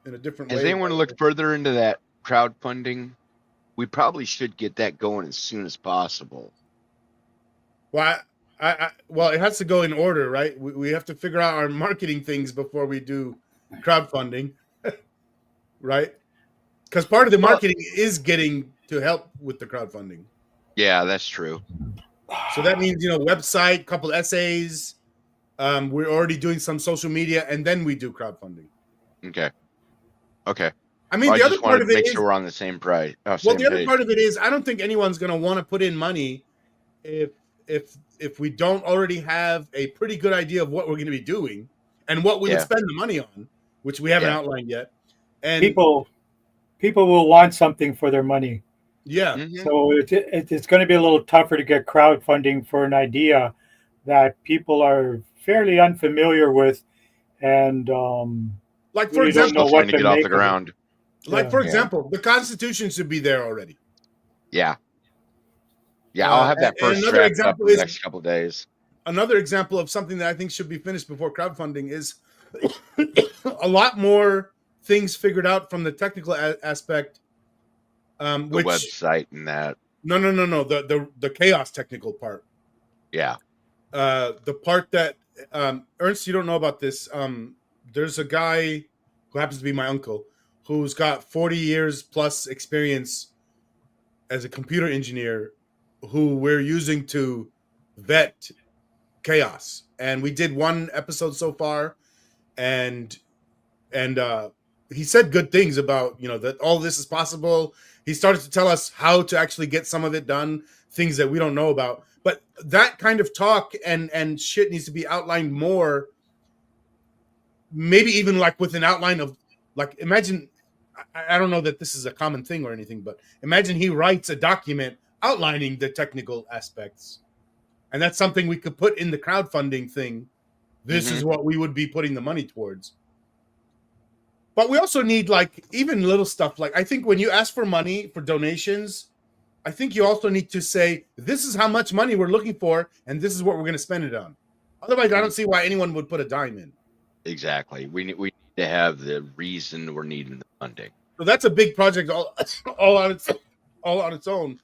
in a different way. Has anyone looked further into that crowdfunding? We probably should get that going as soon as possible. Well, well, it has to go in order, right? We have to figure out our marketing things before we do crowdfunding, right? Because part of the marketing is getting to help with the crowdfunding. Yeah, that's true. So that means, website, couple essays. We're already doing some social media, and then we do crowdfunding. Okay. I mean, the other part of it make is sure we're on the same price. well, the other part of it is I don't think anyone's going to want to put in money if we don't already have a pretty good idea of what we're going to be doing and what we would spend the money on, which we haven't outlined yet. And people will want something for their money. Yeah. Mm-hmm. So it's going to be a little tougher to get crowdfunding for an idea that people are fairly unfamiliar with, and like for really don't know example, what trying to get off the ground. Like for example, the Constitution should be there already. Yeah. I'll have that first draft up in the next couple of days. Another example of something that I think should be finished before crowdfunding is a lot more things figured out from the technical aspect. The which website and that. No. The KAOS technical part. Yeah. The part that Ernst, you don't know about this. There's a guy who happens to be my uncle who's got 40 years plus experience as a computer engineer who we're using to vet KAOS. And we did 1 episode so far, and he said good things about, that all this is possible. He started to tell us how to actually get some of it done, things that we don't know about. But that kind of talk and shit needs to be outlined more. Maybe even like with an outline of, like, imagine, I don't know that this is a common thing or anything, but imagine he writes a document outlining the technical aspects. And that's something we could put in the crowdfunding thing. This is what we would be putting the money towards. But we also need, like, even little stuff. Like, I think when you ask for money for donations, I think you also need to say, this is how much money we're looking for, and this is what we're going to spend it on. Otherwise, I don't see why anyone would put a dime in. Exactly. We need to have the reason we're needing the funding. So that's a big project all on its own.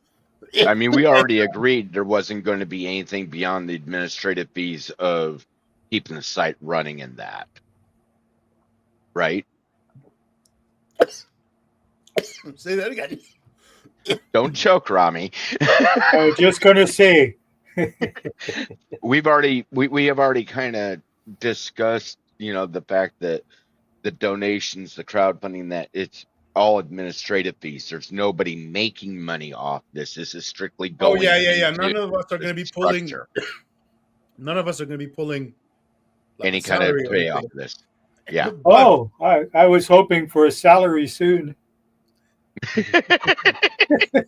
I mean, we already agreed there wasn't going to be anything beyond the administrative fees of keeping the site running in that. Right? Say that again. Don't choke, Rami. I was just going to say. we have already kind of discussed, the fact that the donations, the crowdfunding, that it's all administrative fees. There's nobody making money off this. This is strictly going. Oh yeah. None of us are going to be pulling. Structure. None of us are going to be pulling any kind of pay off this. Yeah. Oh, I was hoping for a salary soon.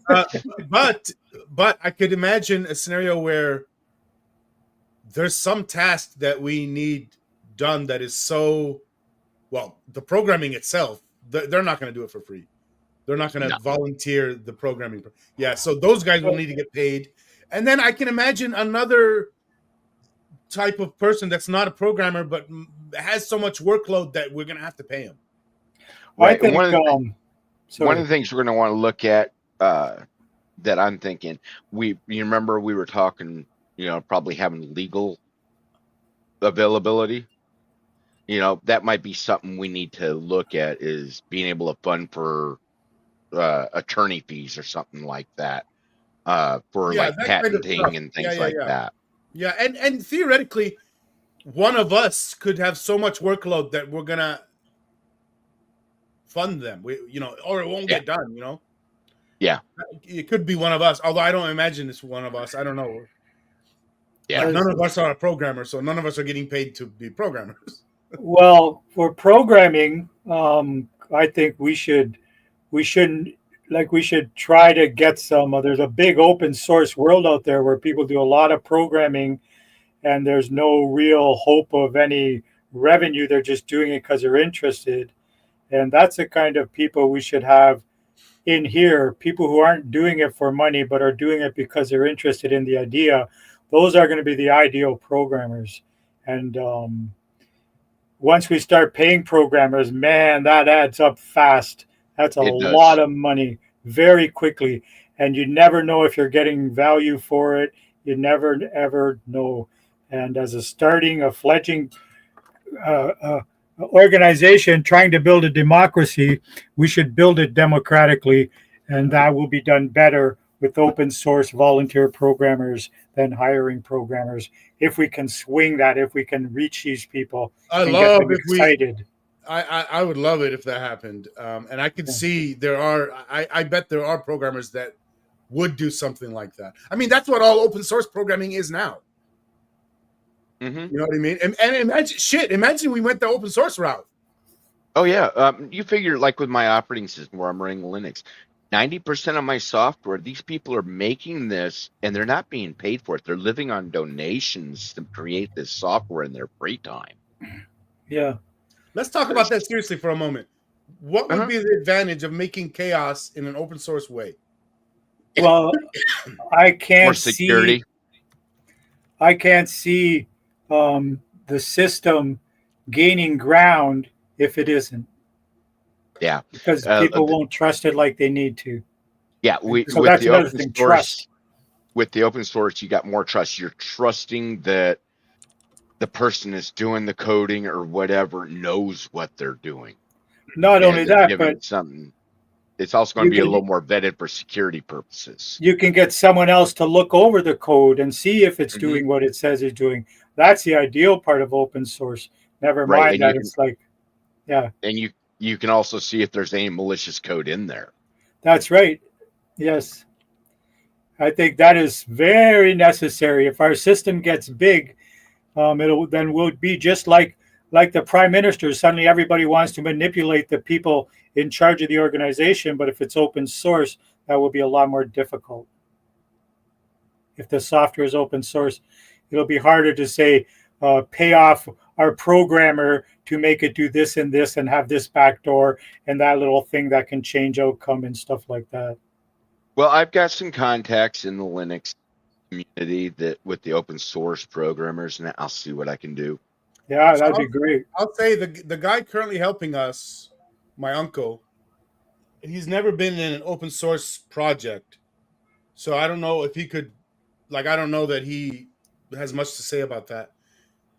But I could imagine a scenario where there's some task that we need done that is so, well, the programming itself they're not going to do it for free. They're not going to No. volunteer the programming. Yeah, so those guys will need to get paid. And then I can imagine another type of person that's not a programmer but has so much workload that we're going to have to pay him. Right. I think, One of the sorry. things we're going to want to look at that I'm thinking, you remember we were talking, probably having legal availability. That might be something we need to look at, is being able to fund for attorney fees or something like that, for Yeah, like that kind of patenting stuff. and things Yeah. like that. Yeah, and theoretically, one of us could have so much workload that we're gonna fund them. Or it won't get done. Yeah. It could be one of us, although I don't imagine it's one of us. I don't know. Yeah. Like, none of us are a programmer, so none of us are getting paid to be programmers. Well, for programming, I think we should try to get some. There's a big open source world out there where people do a lot of programming, and there's no real hope of any revenue. They're just doing it because they're interested, and that's the kind of people we should have in here. People who aren't doing it for money but are doing it because they're interested in the idea. Those are going to be the ideal programmers, and once we start paying programmers, man, that adds up fast. That's a lot of money very quickly. And you never know if you're getting value for it. You never, ever know. And as a fledgling organization trying to build a democracy, we should build it democratically. And that will be done better with open source volunteer programmers than hiring programmers. If we can swing that, if we can reach these people and get them excited. I would love it if that happened. And I can see I bet there are programmers that would do something like that. I mean, that's what all open source programming is now. Mm-hmm. You know what I mean? And imagine we went the open source route. Oh yeah. You figure, like with my operating system where I'm running Linux, 90% of my software, these people are making this and they're not being paid for it. They're living on donations to create this software in their free time. Yeah. Let's talk about that seriously for a moment. What would be the advantage of making KAOS in an open source way? Well, I can't More security. I can't see the system gaining ground if it isn't. Yeah, because people won't trust it like they need to. Yeah, with the open source, trust. With the open source, you got more trust. You're trusting that the person is doing the coding or whatever knows what they're doing. Not only that, but something. It's also going to be a little more vetted for security purposes. You can get someone else to look over the code and see if it's doing what it says it's doing. That's the ideal part of open source. Never mind that it's like, And you can also see if there's any malicious code in there. That's right. Yes. I think that is very necessary. If our system gets big, we'll be just like the prime minister. Suddenly everybody wants to manipulate the people in charge of the organization. But if it's open source, that will be a lot more difficult. If the software is open source, it'll be harder to say, pay off our programmer to make it do this and have this backdoor and that little thing that can change outcome and stuff like that. Well, I've got some contacts in the Linux community that with the open source programmers, and I'll see what I can do. Yeah, that'd be great. I'll say the guy currently helping us, my uncle, he's never been in an open source project. So I don't know if he could, I don't know that he has much to say about that.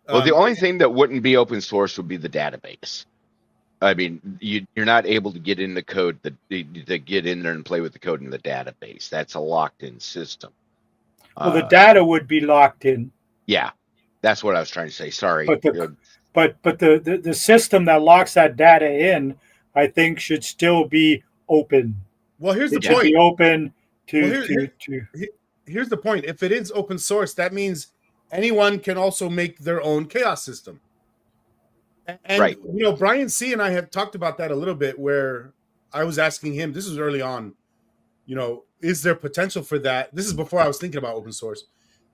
Well, the only thing that wouldn't be open source would be the database. I mean, you're not able to get in the code to get in there and play with the code in the database. That's a locked-in system. Well, the data would be locked in. Yeah, that's what I was trying to say. Sorry, but the system that locks that data in, I think, should still be open. Well, here's the point. Be open Here's the point. If it is open source, that means anyone can also make their own KAOS system. And Brian C. and I have talked about that a little bit, where I was asking him, this was early on, is there potential for that? This is before I was thinking about open source.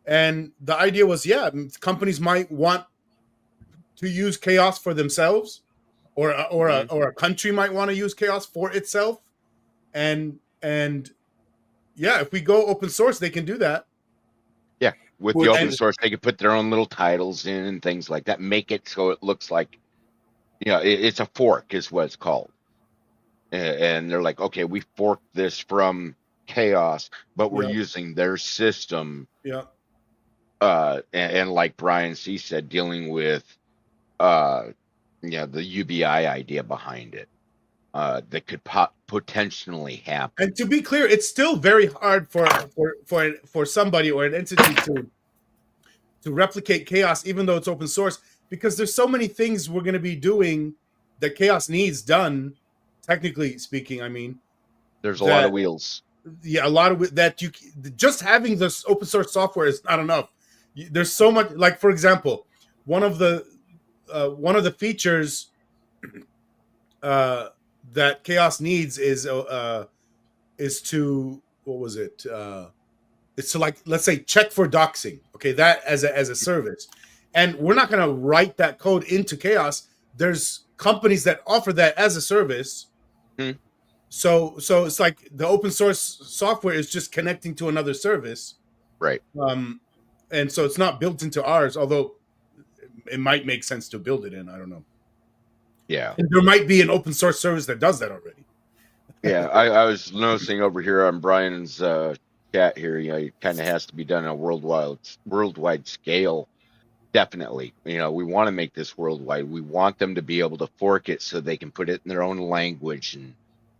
And the idea was, companies might want to use KAOS for themselves, or a country might want to use KAOS for itself, and yeah, if we go open source, they can do that. Yeah, with the open source, they can put their own little titles in and things like that. Make it so it looks like, it's a fork is what it's called. And they're like, okay, we forked this from KAOS, but we're using their system. Yeah. And like Brian C. said, dealing with, the UBI idea behind it, that could potentially happen. And to be clear, it's still very hard for somebody or an entity to replicate KAOS, even though it's open source, because there's so many things we're going to be doing that KAOS needs done. Technically speaking, I mean, there's a lot of wheels. Yeah, a lot of that. You just having this open source software is not enough. There's so much. Like, for example, one of the features that KAOS needs is to, what was it? It's to, like, let's say, check for doxing. Okay, that as a service, and we're not going to write that code into KAOS. There's companies that offer that as a service. So it's like the open source software is just connecting to another service, right? And so it's not built into ours, although it might make sense to build it in. I don't know. Yeah, and there might be an open source service that does that already. Yeah, I was noticing over here on Brian's chat here. It kind of has to be done on a worldwide scale. Definitely, we want to make this worldwide. We want them to be able to fork it so they can put it in their own language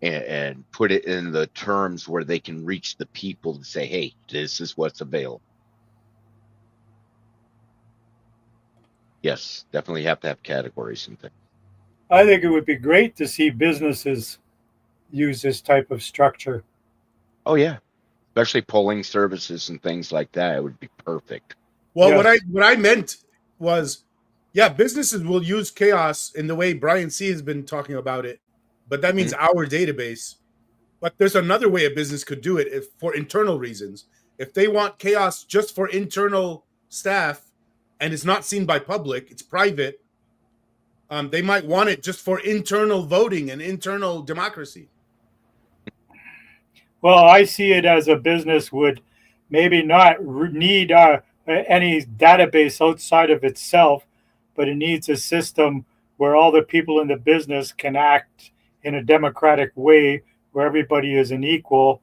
and put it in the terms where they can reach the people to say, hey, this is what's available. Yes, definitely have to have categories and things. I think it would be great to see businesses use this type of structure. Oh, yeah. Especially polling services and things like that. It would be perfect. Well, what I meant was, yeah, businesses will use KAOS in the way Brian C. has been talking about it, but that means our database. But there's another way a business could do it for internal reasons. If they want KAOS just for internal staff and it's not seen by public, it's private, they might want it just for internal voting and internal democracy. Well, I see it as a business would maybe not need any database outside of itself, but it needs a system where all the people in the business can act in a democratic way, where everybody is an equal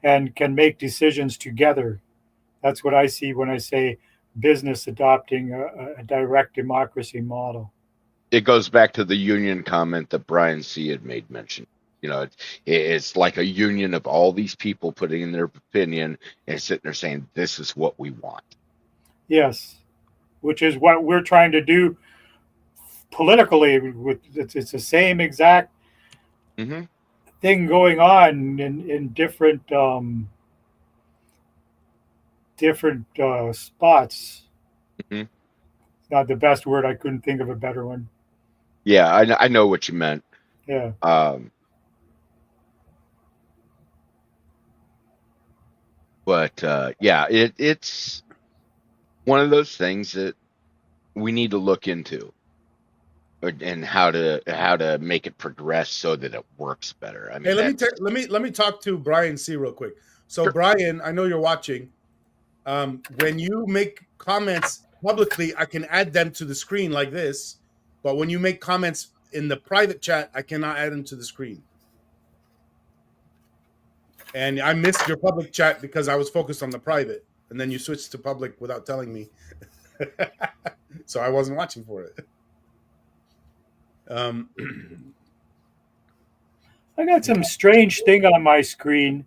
and can make decisions together. That's what I see when I say business adopting a direct democracy model. It goes back to the union comment that Brian C. had made mention. It's like a union of all these people putting in their opinion and sitting there saying, this is what we want. Yes, which is what we're trying to do politically. It's the same exact thing going on in different spots. It's not the best word. I couldn't think of a better one. Yeah, I know what you meant. Yeah. But yeah, it's one of those things that we need to look into, and how to make it progress so that it works better. I mean, hey, let me talk to Brian C. real quick. So, sure. Brian, I know you're watching. When you make comments publicly, I can add them to the screen like this. But when you make comments in the private chat, I cannot add them to the screen. And I missed your public chat because I was focused on the private. And then you switched to public without telling me. So I wasn't watching for it. I got some strange thing on my screen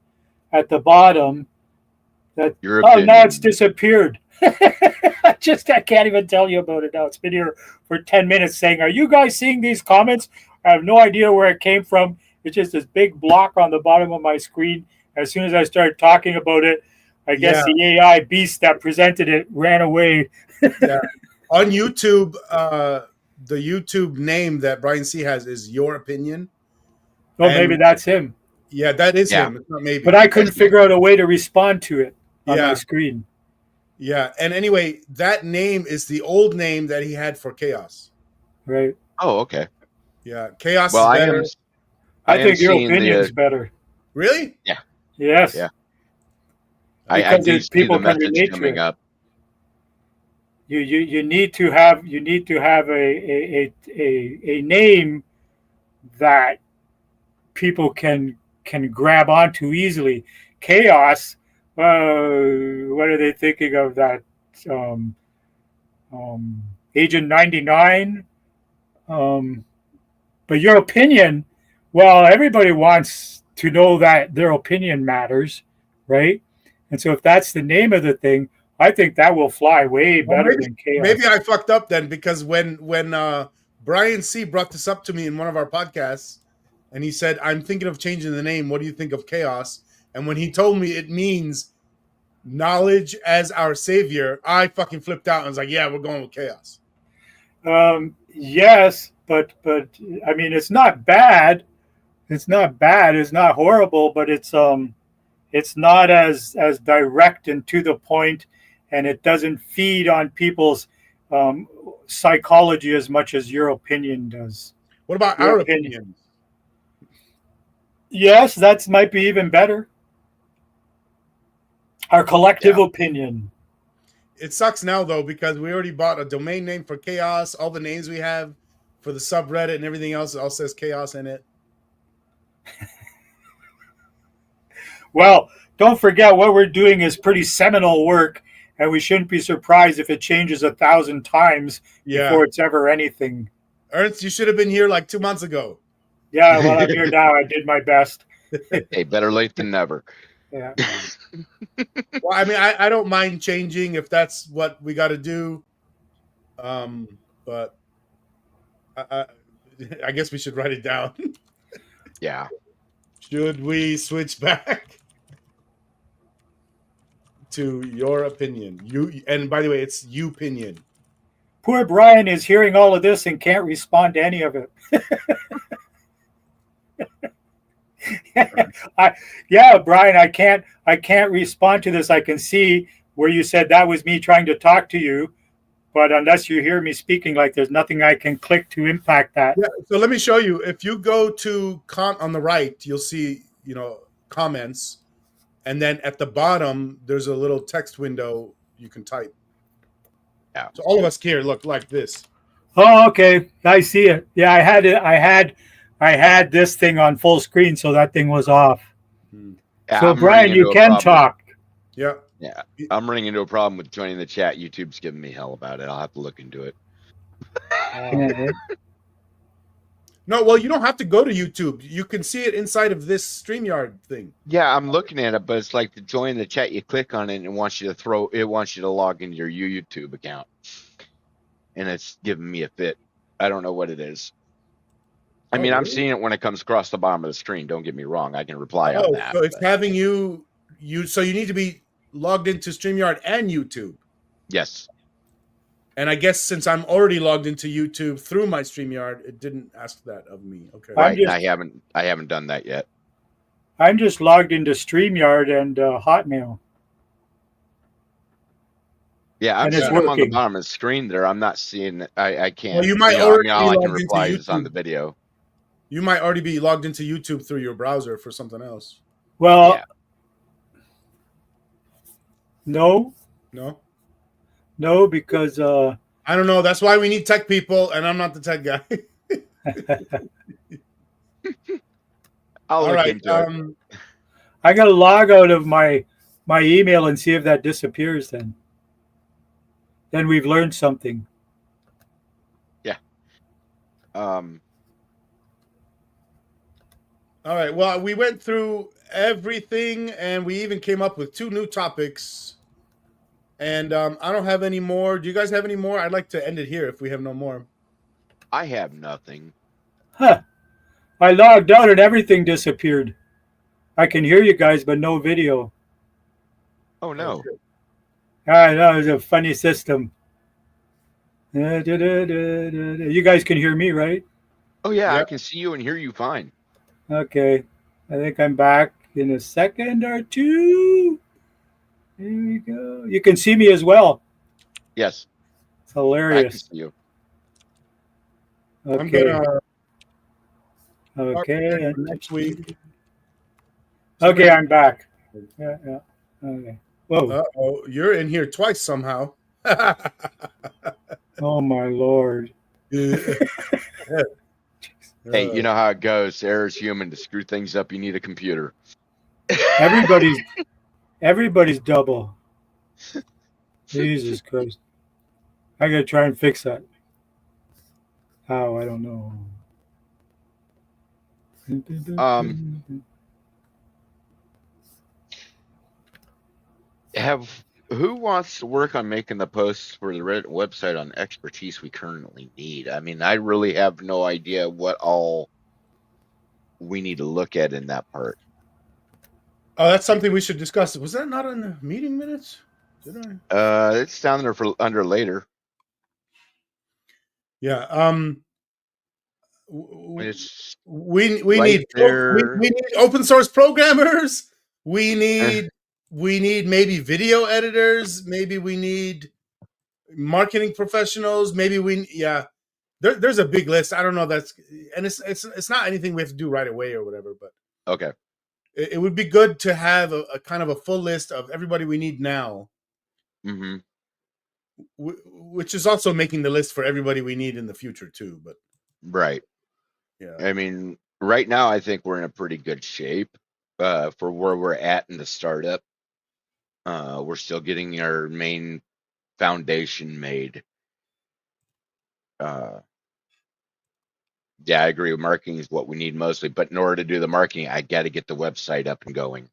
at the bottom. Now it's disappeared. I can't even tell you about it now. It's been here for 10 minutes saying, are you guys seeing these comments? I have no idea where it came from. It's just this big block on the bottom of my screen. As soon as I started talking about it, I guess the AI beast that presented it ran away. Yeah. On YouTube, the YouTube name that Brian C. has is Your Opinion. Oh, maybe that's him. Yeah, that is him. It's not maybe. But I couldn't figure out a way to respond to it on my screen. Yeah, and anyway, that name is the old name that he had for KAOS. Right. Oh, okay. Yeah, chaos Well, is better. I think your seeing opinion's better. Really? Yes. Yeah. I Because do see people the can message relate to coming it. up. You need to have a name that people can grab onto easily. Chaos. What are they thinking of that? Um, Agent 99. But your opinion, well, everybody wants to know that their opinion matters, right? And so if that's the name of the thing, I think that will fly way Well, better than chaos. maybe I fucked up then, because when Brian C brought this up to me in one of our podcasts, and he said, "I'm thinking of changing the name. What do you think of chaos?" And when he told me it means knowledge as our savior, I fucking flipped out and was like, "Yeah, we're going with chaos." Yes, but I mean, it's not bad. It's not bad. It's not horrible, but it's not as direct and to the point, and it doesn't feed on people's psychology as much as your opinion does. What about Your our opinion. opinion? Yes, that might be even better. Our collective opinion. It sucks now though, because we already bought a domain name for chaos. All the names we have for the subreddit and everything else all says chaos in it. Well, don't forget what we're doing is pretty seminal work, and we shouldn't be surprised if it changes 1,000 times before it's ever anything. Ernst, you should have been here like 2 months ago. Yeah, well, I'm here now. I did my best. Hey, better late than never. Yeah. Well, I mean, I don't mind changing if that's what we got to do. But I guess we should write it down. Yeah. Should we switch back to your opinion? And by the way, it's you opinion. Poor Brian is hearing all of this and can't respond to any of it. Brian, I can't respond to this. I can see where you said that was me trying to talk to you, but unless you hear me speaking, like there's nothing I can click to impact that. Yeah, so let me show you. If you go to on the right, you'll see, comments, and then at the bottom there's a little text window you can type. Yeah. So all of us here look like this. Oh, okay. I see it. Yeah, I had it. I had this thing on full screen, so that thing was off. Yeah, so, Brian, you can talk. Yeah. Yeah. I'm running into a problem with joining the chat. YouTube's giving me hell about it. I'll have to look into it. No, well, you don't have to go to YouTube. You can see it inside of this StreamYard thing. Yeah, I'm looking at it, but it's like to join the chat, you click on it and it wants you to log into your YouTube account. And it's giving me a fit. I don't know what it is. I mean, really? I'm seeing it when it comes across the bottom of the screen. Don't get me wrong. I can reply on that. So it's having so you need to be logged into StreamYard and YouTube. Yes. And I guess since I'm already logged into YouTube through my StreamYard, it didn't ask that of me. Okay. Right. I haven't done that yet. I'm just logged into StreamYard and Hotmail. Yeah, I'm seeing them on the bottom of the screen there. I'm not seeing it. I can't. Well, you might already all I can logged reply into is on YouTube. the video. You might already be logged into YouTube through your browser for something else. Well, yeah. No, because I don't know. That's why we need tech people, and I'm not the tech guy. I'll look into it. I got to log out of my email and see if that disappears. Then we've learned something. Yeah. All right. Well, we went through everything, and we even came up with 2 new topics. And I don't have any more. Do you guys have any more? I'd like to end it here if we have no more. I have nothing. Huh. I logged out and everything disappeared. I can hear you guys, but no video. Oh, no. I know, it's a funny system. You guys can hear me, right? Oh, yeah. Yep. I can see you and hear you fine. Okay. I think I'm back in a second or two. Here we go. You can see me as well. Yes. It's hilarious. I can see you. Okay. Okay. Next week. Okay, I'm back. Yeah. Okay. Whoa. Oh, you're in here twice somehow. Oh my Lord. Hey, you know how it goes. Error's human. To screw things up, you need a computer. Everybody's double. Jesus Christ. I gotta try and fix that. How? I don't know. Who wants to work on making the posts for the Reddit website on expertise we currently need? I mean, I really have no idea what all we need to look at in that part. Oh, that's something we should discuss. Was that not in the meeting minutes? Did I? It's down there for under later. Yeah. It's We right need there. we need open source programmers. We need maybe video editors. Maybe we need marketing professionals. Maybe there's a big list. I don't know. It's not anything we have to do right away or whatever. But Okay. it would be good to have a kind of a full list of everybody we need now. Mm-hmm. Which is also making the list for everybody we need in the future too. But right. Yeah. I mean, right now I think we're in a pretty good shape for where we're at in the startup. We're still getting our main foundation made. Yeah, I agree. Marketing is what we need mostly, but in order to do the marketing, I got to get the website up and going.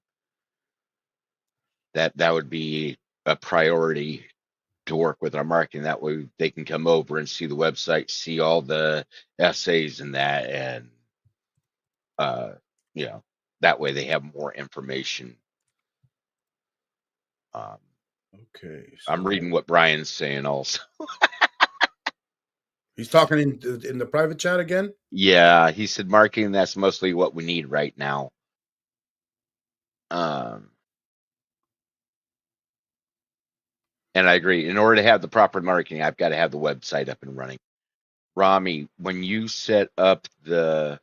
That would be a priority to work with our marketing. That way they can come over and see the website, see all the essays and that, and that way they have more information. Okay. So I'm reading what Brian's saying also. He's talking in the private chat again? Yeah, he said marketing, that's mostly what we need right now. And I agree. In order to have the proper marketing, I've got to have the website up and running. Rami, when you set up the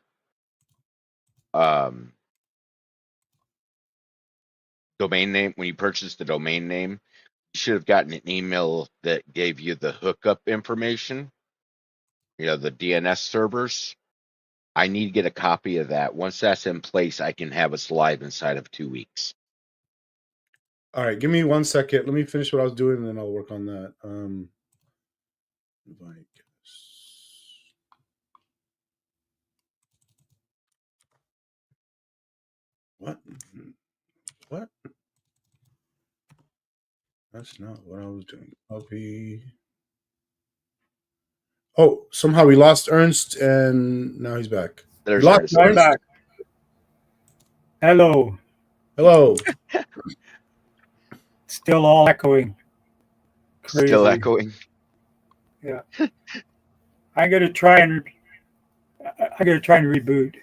domain name, when you purchased the domain name, you should have gotten an email that gave you the hookup information, the DNS servers. I need to get a copy of that. Once that's in place, I can have us live inside of 2 weeks. All right, give me 1 second. Let me finish what I was doing, and then I'll work on that. What? That's not what I was doing. Copy. Oh, somehow we lost Ernst, and now he's back. There's lost Ernst. I'm back. Hello. Still all echoing. Crazy. Still echoing. Yeah. I'm gonna try and reboot.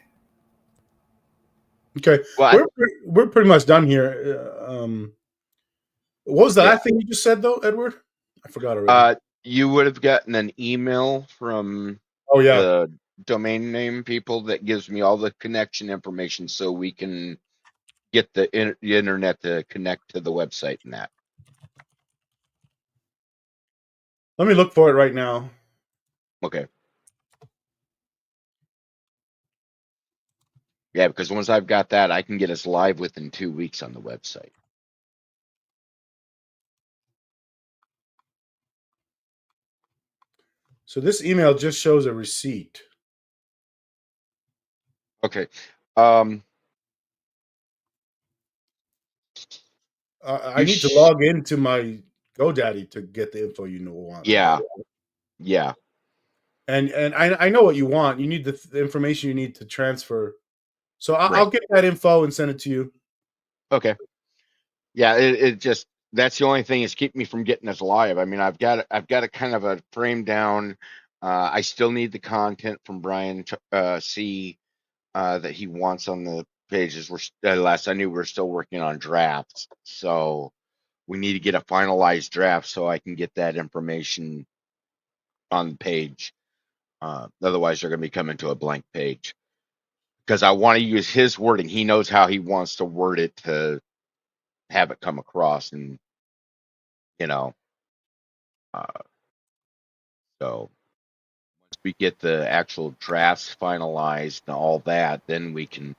Okay. Well, we're pretty much done here. What was the last thing you just said, though, Edward? I forgot already. You would have gotten an email from the domain name people that gives me all the connection information so we can get the internet to connect to the website and that. Let me look for it right now. Okay. Yeah, because once I've got that, I can get us live within 2 weeks on the website. So this email just shows a receipt. Okay. I need to log into my GoDaddy to get the info you want. Yeah. And I know what you want. You need the information you need to transfer. So I'll get that info and send it to you. Okay. Yeah, it just, that's the only thing is keep me from getting us live. I mean, I've got a kind of a frame down. I still need the content from Brian C that he wants on the pages. Last I knew, we're still working on drafts, so we need to get a finalized draft so I can get that information on the page. Otherwise, they're going to be coming to a blank page. because I want to use his wording. He knows how he wants to word it to have it come across, and you know, uh, so once we get the actual drafts finalized and all that, then we can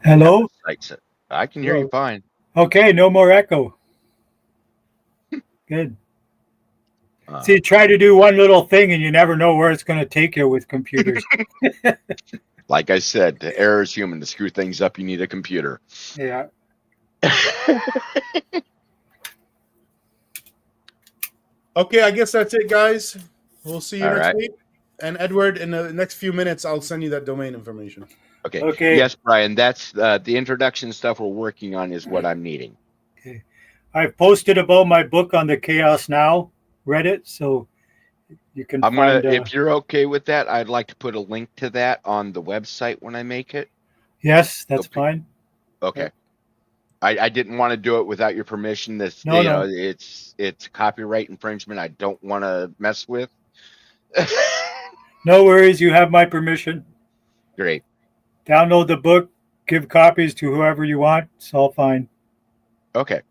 have Hello? the site set. I can hear you fine. Okay, no more echo. Good. See, try to do one little thing and you never know where it's going to take you with computers. Like I said, the error is human. To screw things up, you need a computer. Yeah. Okay, I guess that's it, guys. We'll see you All next right. week. And Edward, in the next few minutes, I'll send you that domain information. Okay. Okay. Yes, Brian, that's the introduction stuff we're working on is what I'm needing. Okay. I've posted about my book on the KAOS Now Reddit, so you can I'm find... gonna, if you're okay with that, I'd like to put a link to that on the website when I make it. Yes, that's Okay. fine. Okay. Yeah. I didn't want to do it without your permission. This, No, you no. know, it's copyright infringement. I don't want to mess with. No worries. You have my permission. Great. Download the book. Give copies to whoever you want. It's all fine. Okay.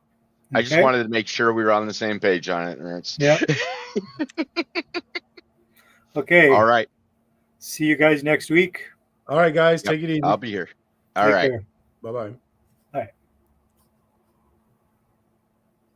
I just Okay? wanted to make sure we were on the same page on it. It's- Yeah. Okay. All right. See you guys next week. All right, guys, Yep, take it easy. I'll be here. All Take right. care. Bye-bye.